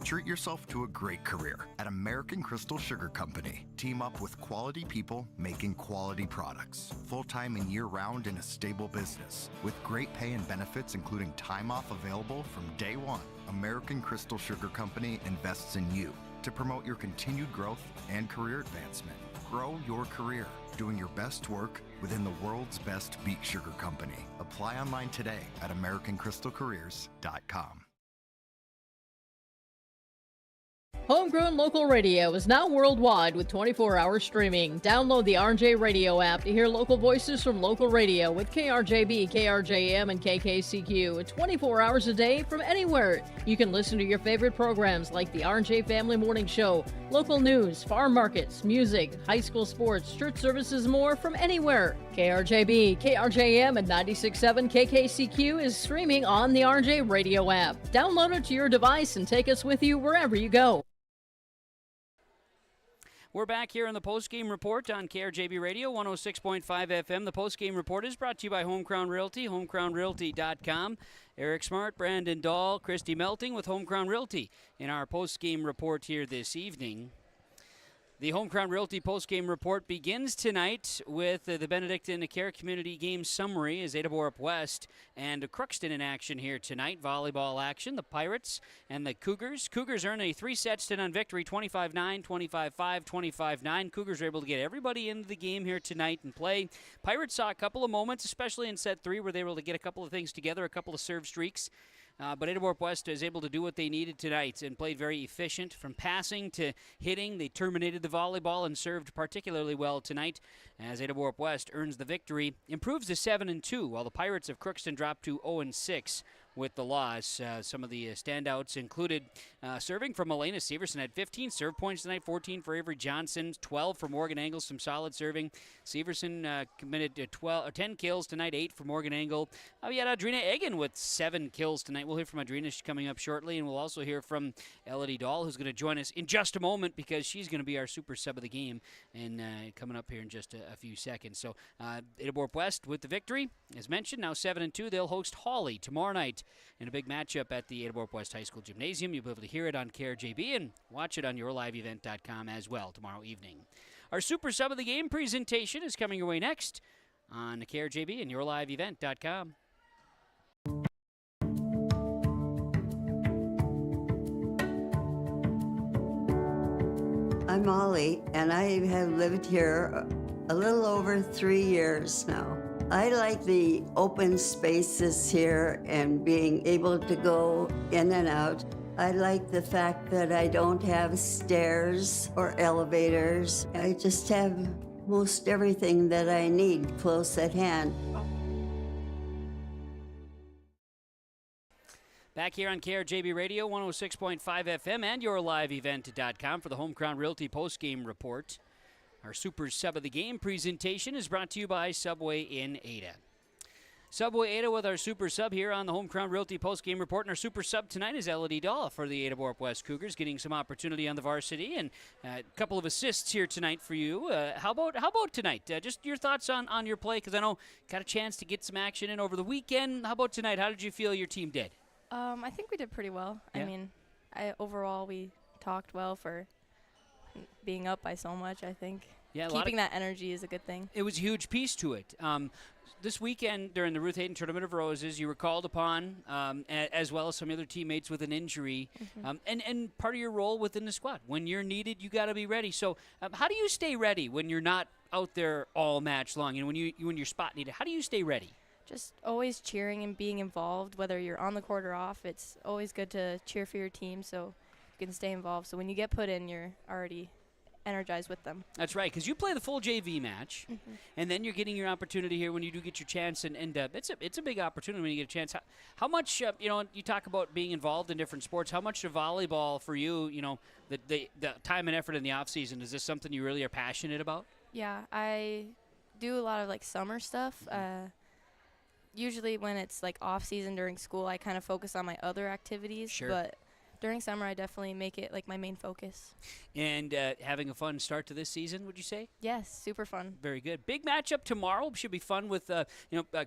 Treat yourself to a great career at American Crystal Sugar Company. Team up with quality people making quality products. Full-time and year-round in a stable business. With great pay and benefits including time off available from day one. American Crystal Sugar Company invests in you to promote your continued growth and career advancement. Grow your career, doing your best work within the world's best beet sugar company. Apply online today at AmericanCrystalCareers.com. Homegrown local radio is now worldwide with 24-hour streaming. Download the RJ Radio app to hear local voices from local radio with KRJB, KRJM, and KKCQ 24 hours a day from anywhere. You can listen to your favorite programs like the RJ Family Morning Show, local news, farm markets, music, high school sports, church services, more from anywhere. KRJB, KRJM, and 96.7 KKCQ is streaming on the RJ Radio app. Download it to your device and take us with you wherever you go. We're back here in the Postgame Report on KRJB Radio, 106.5 FM. The Postgame Report is brought to you by Home Crown Realty, homecrownrealty.com. Eric Smart, Brandon Dahl, Christy Melting with Home Crown Realty in our Postgame Report here this evening. The Home Crown Realty Postgame Report begins tonight with the Benedictine Care Community Game Summary as Ada-Borup-West and Crookston in action here tonight. Volleyball action, the Pirates and the Cougars. Cougars earn a 3-set victory, 25-9, 25-5, 25-9. Cougars are able to get everybody into the game here tonight and play. Pirates saw a couple of moments, especially in set 3, where they were able to get a couple of things together, a couple of serve streaks. But Ada-Borup-West is able to do what they needed tonight and played very efficient from passing to hitting. They terminated the volleyball and served particularly well tonight as Ada-Borup-West earns the victory, improves to 7-2, while the Pirates of Crookston drop to 0-6 with the loss. Some of the standouts included serving from Elena Severson had 15 serve points tonight, 14 for Avery Johnson, 12 for Morgan Engel, some solid serving. Severson committed 10 kills tonight, 8 for Morgan Engel. We had Adrina Egan with 7 kills tonight. We'll hear from Adrina coming up shortly, and we'll also hear from Elodie Dahl, who's going to join us in just a moment because she's going to be our super sub of the game and coming up here in just a few seconds. So Ada-Borup-West with the victory. As mentioned, now 7-2. They'll host Hawley tomorrow night in a big matchup at the Ada-Borup-West High School Gymnasium. You'll be able to hear it on KRJB and watch it on yourliveevent.com as well tomorrow evening. Our Super Sub of the Game presentation is coming your way next on KRJB and yourliveevent.com. I'm Molly, and I have lived here a little over 3 years now. I like the open spaces here and being able to go in and out. I like the fact that I don't have stairs or elevators. I just have most everything that I need close at hand. Back here on KRJB Radio, 106.5 FM and yourliveevent.com for the Home Crown Realty postgame report. Our Super Sub of the Game presentation is brought to you by Subway in Ada. Subway Ada with our Super Sub here on the Home Crown Realty postgame report. And our Super Sub tonight is Elodie Dahl for the Ada-Borup-West Cougars, getting some opportunity on the varsity and a couple of assists here tonight for you. How about tonight? Just your thoughts on your play, because I know got a chance to get some action in over the weekend. How about tonight? How did you feel your team did? I think we did pretty well. Yeah. I mean, overall we talked well for being up by so much, I think. Yeah, keeping that energy is a good thing. It was a huge piece to it. This weekend during the Ruth Hayden Tournament of Roses, you were called upon, as well as some other teammates with an injury, and part of your role within the squad. When you're needed, you got to be ready. So how do you stay ready when you're not out there all match long, and when your spot needed? How do you stay ready? Just always cheering and being involved, whether you're on the court or off. It's always good to cheer for your team so you can stay involved. So when you get put in, you're already energized with them. That's right, because you play the full JV match, and then you're getting your opportunity here when you do get your chance, and it's a big opportunity when you get a chance. How much, you talk about being involved in different sports, how much of volleyball for you, the time and effort in the off season, is this something you really are passionate about? Yeah, I do a lot of summer stuff. Usually when it's off season during school, I kind of focus on my other activities. Sure. But during summer, I definitely make it my main focus. And having a fun start to this season, would you say? Yes, super fun. Very good. Big matchup tomorrow. Should be fun with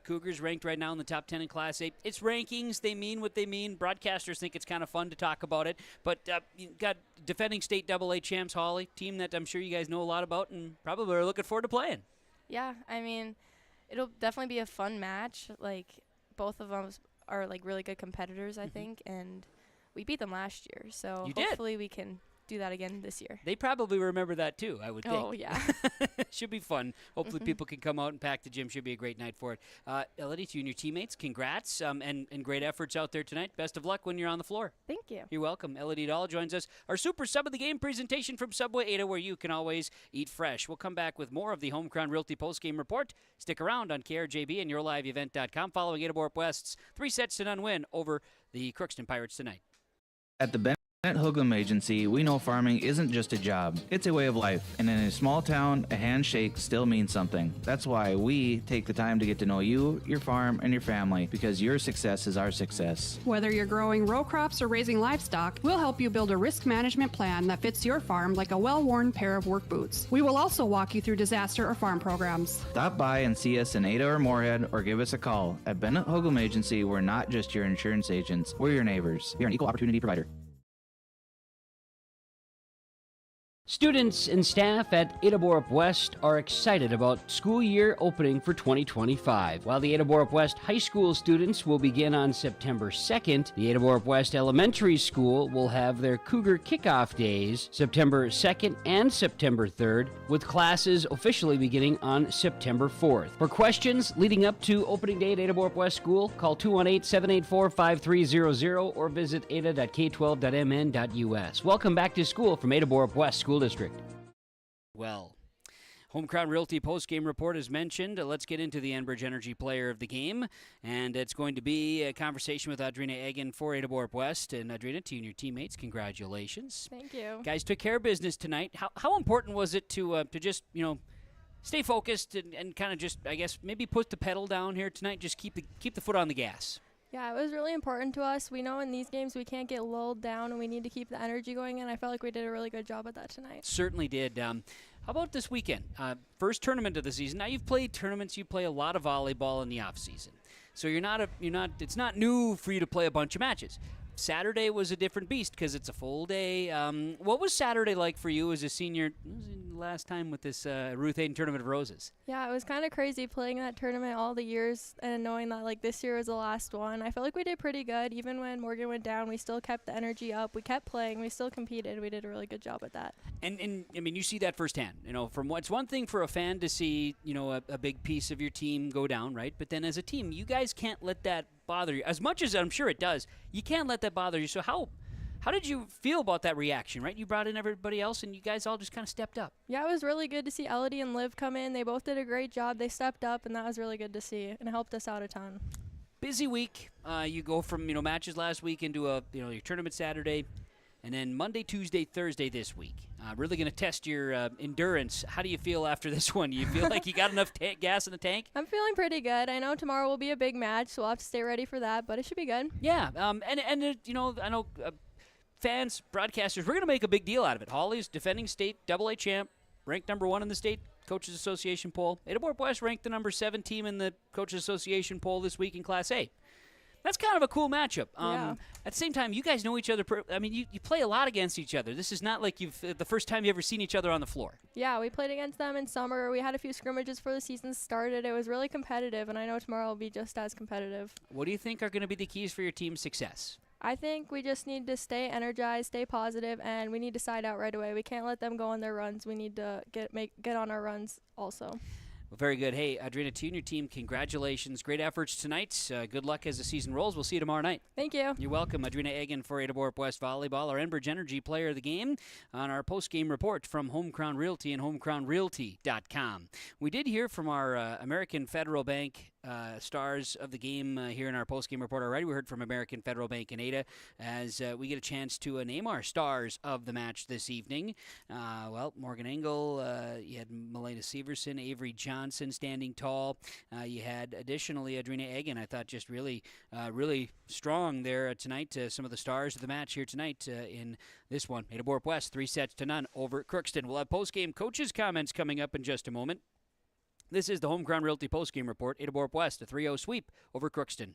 Cougars ranked right now in the top 10 in Class 8. It's rankings. They mean what they mean. Broadcasters think it's kind of fun to talk about it. But you got defending state AA champs Holly, team that I'm sure you guys know a lot about and probably are looking forward to playing. Yeah, I mean, it'll definitely be a fun match. Both of them are really good competitors, I think, and we beat them last year, so hopefully we can do that again this year. They probably remember that too, I would think. Oh, yeah. Should be fun. Hopefully people can come out and pack the gym. Should be a great night for it. Elodie, to you and your teammates, congrats and great efforts out there tonight. Best of luck when you're on the floor. Thank you. You're welcome. Elodie Dahl joins us. Our Super Sub of the Game presentation from Subway Ada, where you can always eat fresh. We'll come back with more of the Home Crown Realty postgame report. Stick around on KRJB and yourliveevent.com following Ada-Borup-West's 3-0 win over the Crookston Pirates tonight. At the Bennett Hoogland Agency, we know farming isn't just a job, it's a way of life. And in a small town, a handshake still means something. That's why we take the time to get to know you, your farm, and your family, because your success is our success. Whether you're growing row crops or raising livestock, we'll help you build a risk management plan that fits your farm like a well-worn pair of work boots. We will also walk you through disaster or farm programs. Stop by and see us in Ada or Moorhead, or give us a call. At Bennett Hoogland Agency, we're not just your insurance agents, we're your neighbors. We are an equal opportunity provider. Students and staff at Ada-Borup-West are excited about school year opening for 2025. While the Ada-Borup-West High School students will begin on September 2nd, the Ada-Borup-West Elementary School will have their Cougar kickoff days September 2nd and September 3rd, with classes officially beginning on September 4th. For questions leading up to opening day at Ada-Borup-West School, call 218-784-5300 or visit ada.k12.mn.us. Welcome back to school from Ada-Borup-West School District. Well, Home Crown Realty postgame report is mentioned. Let's get into the Enbridge Energy Player of the Game, and it's going to be a conversation with Audrina Egan for Ada-Borup-West. And Audrina, to you and your teammates, congratulations. Thank you. Guys took care of business tonight. How important was it to just stay focused and kind of just, I guess, maybe put the pedal down here tonight, just keep the foot on the gas? Yeah, it was really important to us. We know in these games we can't get lulled down, and we need to keep the energy going, and I felt like we did a really good job at that tonight. Certainly did. How about this weekend? First tournament of the season. Now you've played tournaments. You play a lot of volleyball in the off season, so it's not new for you to play a bunch of matches. Saturday was a different beast because it's a full day. What was Saturday like for you as a senior? Last time with this Ruth Hayden Tournament of Roses. Yeah, it was kind of crazy playing that tournament all the years and knowing that this year was the last one. I felt like we did pretty good. Even when Morgan went down, we still kept the energy up. We kept playing. We still competed. We did a really good job at that. And I mean, you see that firsthand. It's one thing for a fan to see a big piece of your team go down, right? But then as a team, you guys can't let that bother you as much as I'm sure it does. You can't let that bother you. So how How did you feel about that reaction, right? You brought in everybody else, and you guys all just kind of stepped up. Yeah, it was really good to see Elodie and Liv come in. They both did a great job. They stepped up, and that was really good to see, and helped us out a ton. Busy week. You go from matches last week into your tournament Saturday, and then Monday, Tuesday, Thursday this week. Really going to test your endurance. How do you feel after this one? You feel like you got enough gas in the tank? I'm feeling pretty good. I know tomorrow will be a big match, so we'll have to stay ready for that, but it should be good. Yeah, I know fans, broadcasters, we're going to make a big deal out of it. Holly's defending state AA champ, ranked number 1 in the state Coaches Association poll. Ada-Borup-West ranked the number 7 team in the Coaches Association poll this week in Class A. That's kind of a cool matchup. Yeah. At the same time, you guys know each other. You play a lot against each other. This is not like the first time you ever seen each other on the floor. Yeah, we played against them in summer. We had a few scrimmages before the season started. It was really competitive, and I know tomorrow will be just as competitive. What do you think are going to be the keys for your team's success? I think we just need to stay energized, stay positive, and we need to side out right away. We can't let them go on their runs. We need to get on our runs also. Well, very good. Hey, Adrina, to you and your team, congratulations. Great efforts tonight. Good luck as the season rolls. We'll see you tomorrow night. Thank you. You're welcome. Adrina Egan for Ada-Borup-West Volleyball, our Enbridge Energy Player of the Game, on our post-game report from Home Crown Realty and homecrownrealty.com. We did hear from our American Federal Bank stars of the game here in our post-game report already. We heard from American Federal Bank and Ada as we get a chance to name our stars of the match this evening. Morgan Engel, you had Melena Severson, Avery Johnson standing tall. You had additionally Adrina Egan, I thought just really strong there tonight. Some of the stars of the match here tonight in this one. Ada-Borup-West 3-0 over Crookston. We'll have post-game coaches' comments coming up in just a moment. This is the Home Crown Realty postgame report. Ada-Borup-West, a 3-0 sweep over Crookston.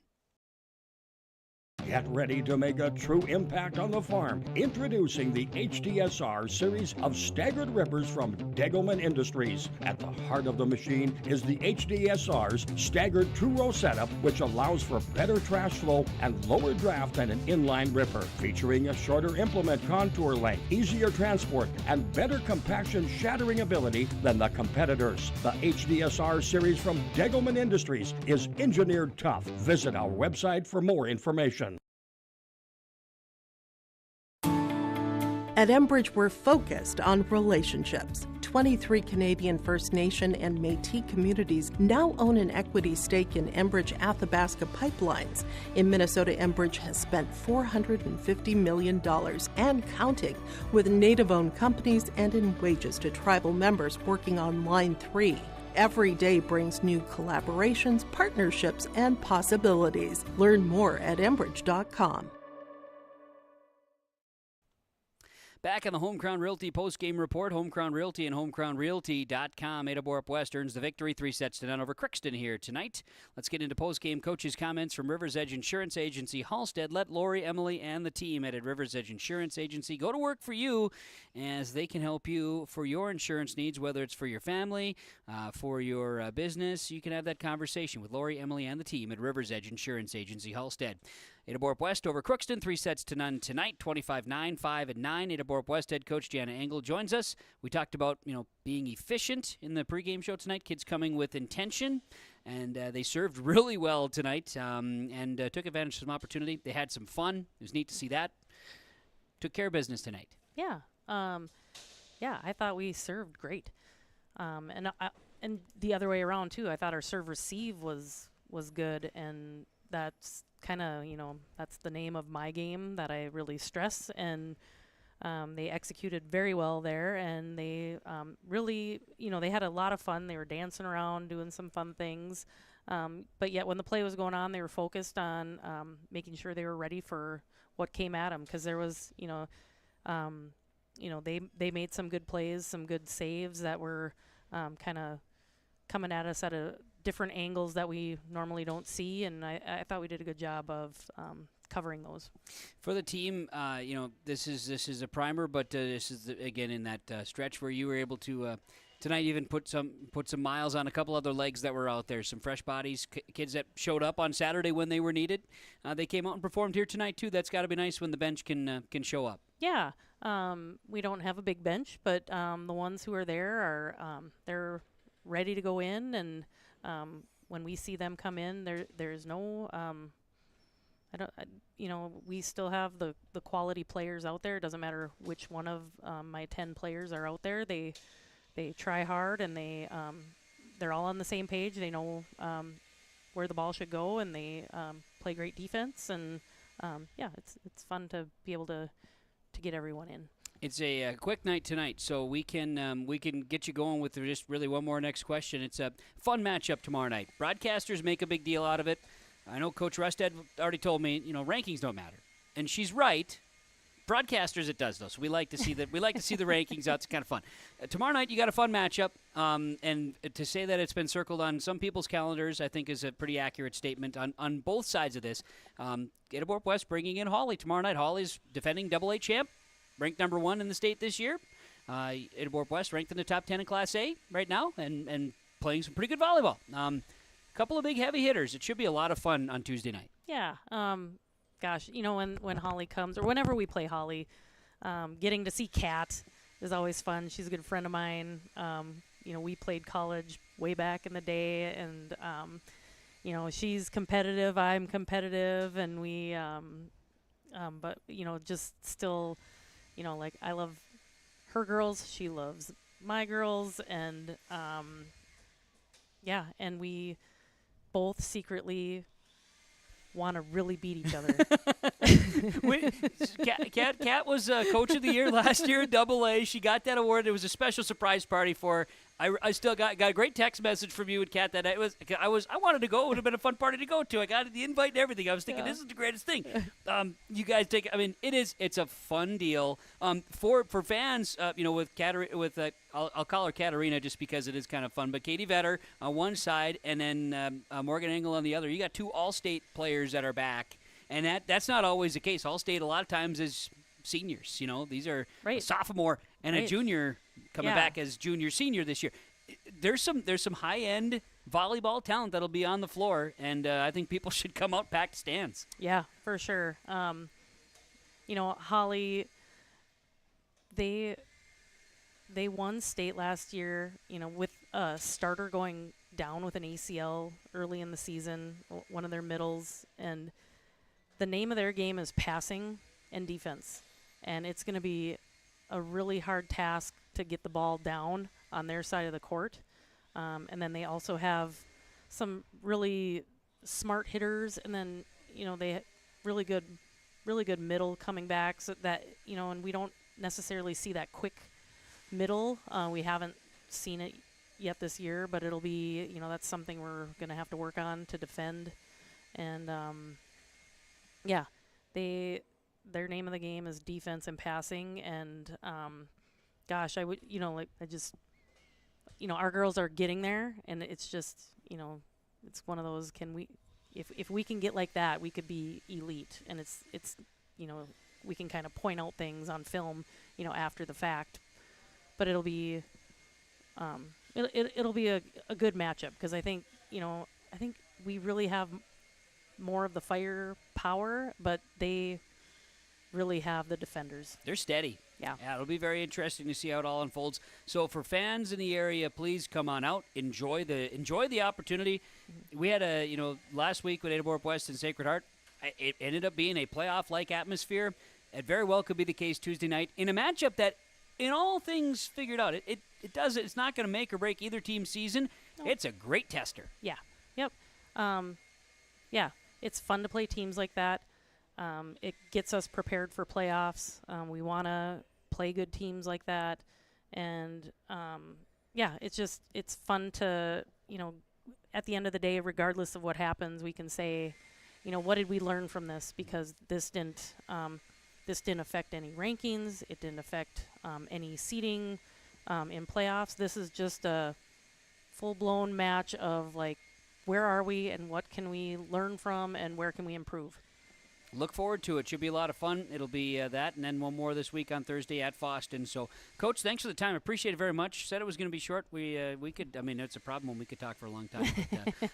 Get ready to make a true impact on the farm. Introducing the HDSR series of staggered rippers from Degelman Industries. At the heart of the machine is the HDSR's staggered two-row setup, which allows for better trash flow and lower draft than an inline ripper. Featuring a shorter implement contour length, easier transport, and better compaction shattering ability than the competitors. The HDSR series from Degelman Industries is engineered tough. Visit our website for more information. At Enbridge, we're focused on relationships. 23 Canadian First Nation and Métis communities now own an equity stake in Enbridge Athabasca Pipelines. In Minnesota, Enbridge has spent $450 million and counting with Native-owned companies and in wages to tribal members working on Line 3. Every day brings new collaborations, partnerships, and possibilities. Learn more at Enbridge.com. Back on the Home Crown Realty post-game report, Home Crown Realty and homecrownrealty.com. Ada-Borup-West earns the victory, 3-0 over Crookston here tonight. Let's get into post-game coaches' comments from Rivers Edge Insurance Agency Halstead. Let Lori, Emily, and the team at Rivers Edge Insurance Agency go to work for you as they can help you for your insurance needs, whether it's for your family, for your business. You can have that conversation with Lori, Emily, and the team at Rivers Edge Insurance Agency Halstead. Ada-Borup-West over Crookston, 3-0 tonight, 25-9, 5-9. Ada-Borup-West head coach Jana Engel joins us. We talked about, being efficient in the pregame show tonight, kids coming with intention, and they served really well tonight and took advantage of some opportunity. They had some fun. It was neat to see that. Took care of business tonight. Yeah. I thought we served great. And the other way around, too. I thought our serve-receive was good, and that's kind of, that's the name of my game that I really stress, and they executed very well there, and they really, they had a lot of fun. They were dancing around, doing some fun things, but yet when the play was going on, they were focused on making sure they were ready for what came at them, because there was, they made some good plays, some good saves that were kind of coming at us at different angles that we normally don't see, and I thought we did a good job of covering those. For the team, this is a primer, but this is again in that stretch where you were able to tonight even put some miles on a couple other legs that were out there, some fresh bodies, kids that showed up on Saturday when they were needed. They came out and performed here tonight too. That's got to be nice when the bench can show up. Yeah, we don't have a big bench, but the ones who are there are they're ready to go in, and when we see them come in, there's no we still have the quality players out there. It doesn't matter which one of my 10 players are out there. They try hard, and they're all on the same page. They know where the ball should go, and they play great defense. And it's fun to be able to get everyone in. It's a quick night tonight, so we can get you going with just really one more next question. It's a fun matchup tomorrow night. Broadcasters make a big deal out of it. I know Coach Rustad already told me, rankings don't matter, and she's right. Broadcasters, it does though. So we like to see the rankings out. It's kind of fun. Tomorrow night you got a fun matchup, and to say that it's been circled on some people's calendars, I think is a pretty accurate statement on both sides of this. Ada-Borup-West bringing in Hawley tomorrow night. Hawley's defending AA champ, ranked number 1 in the state this year. Ada-Borup-West ranked in the top 10 in Class A right now, and playing some pretty good volleyball. Couple of big heavy hitters. It should be a lot of fun on Tuesday night. Yeah. Gosh, when Holly comes, or whenever we play Holly, getting to see Kat is always fun. She's a good friend of mine. We played college way back in the day, and she's competitive. I'm competitive, and we, but just still, I love her girls. She loves my girls, and and we both secretly want to really beat each other. Kat was Coach of the Year last year at AA. She got that award. It was a special surprise party for her. I still got a great text message from you and Kat that night. I wanted to go. It would have been a fun party to go to. I got the invite and everything. I was thinking, this is the greatest thing. You guys take. I mean, it's a fun deal. For fans, I'll call her Katarina just because it is kind of fun. But Katie Vetter on one side, and then Morgan Engel on the other. You got 2 All-State players that are back, and that's not always the case. All-State a lot of times is seniors. These are a sophomore and a junior coming back as junior-senior this year. There's some high-end volleyball talent that'll be on the floor, and I think people should come out packed stands. Yeah, for sure. Holly, they won state last year, with a starter going down with an ACL early in the season, one of their middles, and the name of their game is passing and defense, and it's going to be a really hard task to get the ball down on their side of the court. And then they also have some really smart hitters, and then they really good middle coming back, so that and we don't necessarily see that quick middle. We haven't seen it yet this year, but it'll be that's something we're going to have to work on to defend. And their name of the game is defense and passing, and gosh, I would our girls are getting there, and it's just it's one of those, if we can get like that, we could be elite. And it's we can kind of point out things on film after the fact, but it'll be it'll be a good matchup, because I think we really have more of the firepower, but they really have the defenders. They're steady. Yeah, it'll be very interesting to see how it all unfolds. So for fans in the area, please come on out, enjoy the opportunity. We had last week with Ada-Borup-West and Sacred Heart, it ended up being a playoff-like atmosphere. It very well could be the case Tuesday night in a matchup that, in all things figured out, it's not going to make or break either team's season. No. It's a great tester. Yeah. Yep. It's fun to play teams like that. It gets us prepared for playoffs. We want to play good teams like that. And, it's fun to, at the end of the day, regardless of what happens, we can say, what did we learn from this? Because this didn't affect any rankings. It didn't affect any seeding in playoffs. This is just a full-blown match of, where are we and what can we learn from and where can we improve? Look forward to it. Should be a lot of fun. It'll be that, and then one more this week on Thursday at Foston. So, Coach, thanks for the time. Appreciate it very much. Said it was going to be short. We could. I mean, it's a problem when we could talk for a long time.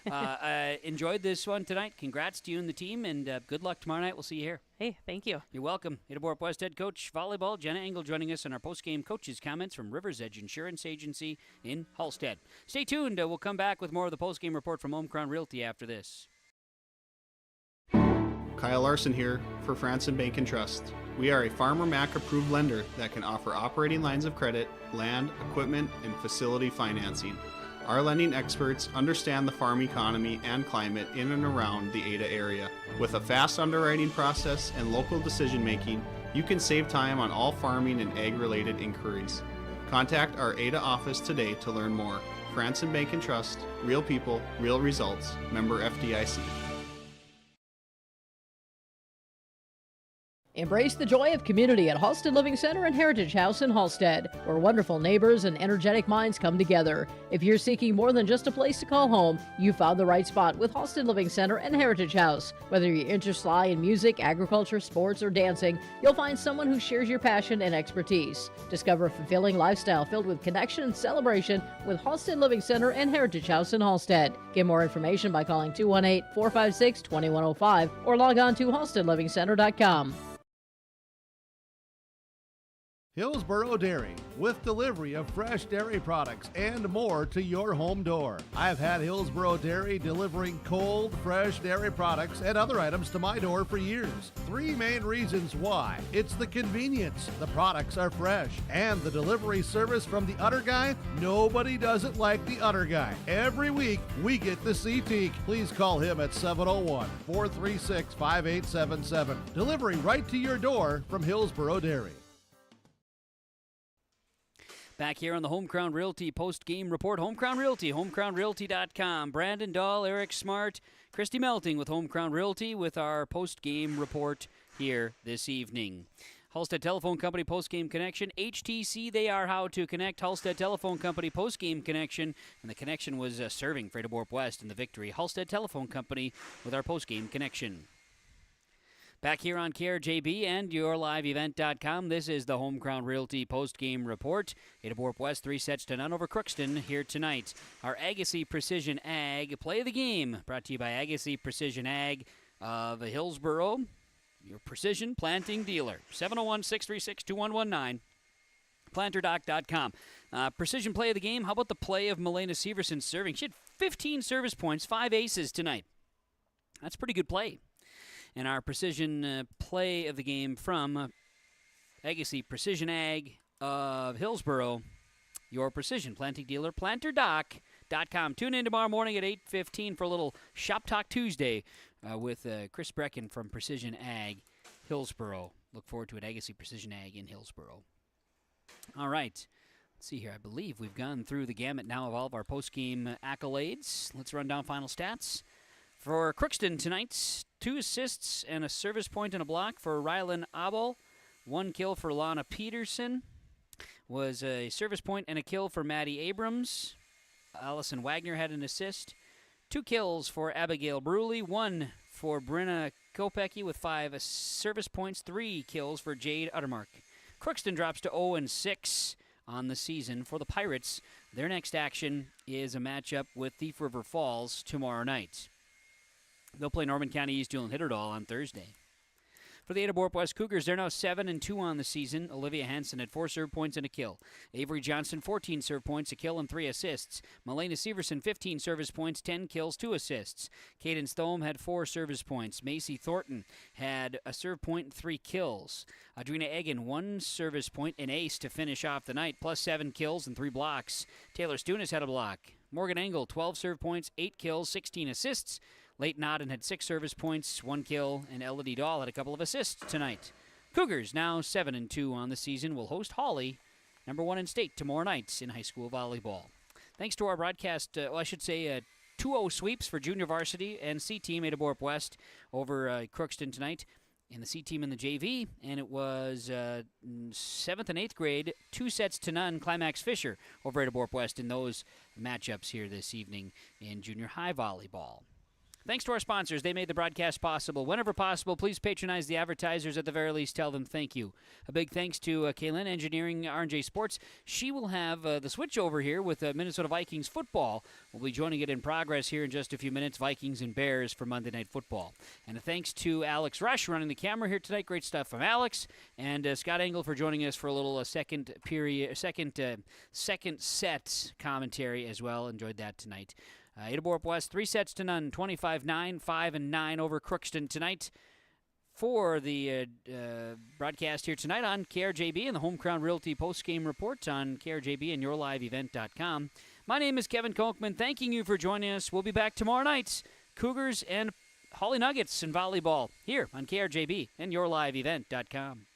But, enjoyed this one tonight. Congrats to you and the team, and good luck tomorrow night. We'll see you here. Hey, thank you. You're welcome. Ada-Borup-West head coach volleyball Jenna Engel joining us on our postgame coaches comments from Rivers Edge Insurance Agency in Halstead. Stay tuned. We'll come back with more of the postgame report from Omicron Realty after this. Kyle Larson here for Franson Bank and Trust. We are a Farmer Mac approved lender that can offer operating lines of credit, land, equipment, and facility financing. Our lending experts understand the farm economy and climate in and around the Ada area. With a fast underwriting process and local decision making, you can save time on all farming and ag-related inquiries. Contact our Ada office today to learn more. Franson Bank and Trust, real people, real results. Member FDIC. Embrace the joy of community at Halstead Living Center and Heritage House in Halstead, where wonderful neighbors and energetic minds come together. If you're seeking more than just a place to call home, you found the right spot with Halstead Living Center and Heritage House. Whether your interests lie in music, agriculture, sports, or dancing, you'll find someone who shares your passion and expertise. Discover a fulfilling lifestyle filled with connection and celebration with Halstead Living Center and Heritage House in Halstead. Get more information by calling 218-456-2105 or log on to halsteadlivingcenter.com. Hillsboro Dairy, with delivery of fresh dairy products and more to your home door. I've had Hillsboro Dairy delivering cold, fresh dairy products and other items to my door for years. 3 main reasons why. It's the convenience, the products are fresh, and the delivery service from the Udder Guy. Nobody does it like the Udder Guy. Every week, we get to see Teak. Please call him at 701-436-5877. Delivery right to your door from Hillsboro Dairy. Back here on the Home Crown Realty post-game report. Home Crown Realty, homecrownrealty.com. Brandon Dahl, Eric Smart, Christy Melting with Home Crown Realty with our post-game report here this evening. Halstead Telephone Company post-game connection. HTC, they are how to connect. Halstead Telephone Company post-game connection. And the connection was serving for Ada-Borup-West in the victory. Halstead Telephone Company with our post-game connection. Back here on KRJB and YourLiveEvent.com, this is the Home Crown Realty post-game report. Ada-Borup-West 3-0 over Crookston here tonight. Our Agassi Precision Ag play of the game, brought to you by Agassi Precision Ag of Hillsboro, your precision planting dealer. 701-636-2119, planterdoc.com. Precision play of the game, how about the play of Milena Severson serving? She had 15 service points, 5 aces tonight. That's pretty good play. And our precision play of the game from Agassi Precision Ag of Hillsboro, your precision planting dealer, planterdoc.com. Tune in tomorrow morning at 8:15 for a little Shop Talk Tuesday with Chris Brecken from Precision Ag Hillsboro. Look forward to it, Agassi Precision Ag in Hillsboro. All right. Let's see here. I believe we've gone through the gamut now of all of our post-game accolades. Let's run down final stats. For Crookston tonight, 2 assists and a service point and a block for Rylan Abel. 1 kill for Lana Peterson. Was a service point and a kill for Maddie Abrams. Allison Wagner had an assist. 2 kills for Abigail Bruley. 1 for Brenna Kopecki with 5 service points. 3 kills for Jade Uttermark. Crookston drops to 0-6 on the season for the Pirates. Their next action is a matchup with Thief River Falls tomorrow night. They'll play Norman County East Dual and Hitterdal on Thursday. For the Ada-Borup-West Cougars, they're now 7-2 on the season. Olivia Hansen had 4 serve points and a kill. Avery Johnson, 14 serve points, a kill, and 3 assists. Milena Severson, 15 service points, 10 kills, 2 assists. Cadence Thome had 4 service points. Macy Thornton had a serve point and 3 kills. Adrina Egan, 1 service point, an ace to finish off the night, plus 7 kills and 3 blocks. Taylor Stunis had a block. Morgan Engel, 12 serve points, 8 kills, 16 assists. Leighton Odden had 6 service points, 1 kill, and Elodie Dahl had a couple of assists tonight. Cougars, now 7-2 on the season, will host Hawley, number 1 in state, tomorrow night in high school volleyball. Thanks to our broadcast, 2-0 sweeps for junior varsity and C-team Ada-Borup-West over Crookston tonight. In the C-team in the JV, and it was 7th and 8th grade, 2-0 Climax Fisher over Ada-Borup-West in those matchups here this evening in junior high volleyball. Thanks to our sponsors. They made the broadcast possible. Whenever possible, please patronize the advertisers. At the very least, tell them thank you. A big thanks to Kaylin Engineering R&J Sports. She will have the switch over here with Minnesota Vikings football. We'll be joining it in progress here in just a few minutes. Vikings and Bears for Monday Night Football. And a thanks to Alex Rush running the camera here tonight. Great stuff from Alex. And Scott Engel for joining us for a little second set commentary as well. Enjoyed that tonight. Ada-Borup-West 3-0, 25-9, 5-9 over Crookston tonight. for the broadcast here tonight on KRJB and the Home Crown Realty Postgame Report on KRJB and YourLiveEvent.com. My name is Kevin Kochman. Thanking you for joining us. We'll be back tomorrow night. Cougars and Holly Nuggets in volleyball here on KRJB and YourLiveEvent.com.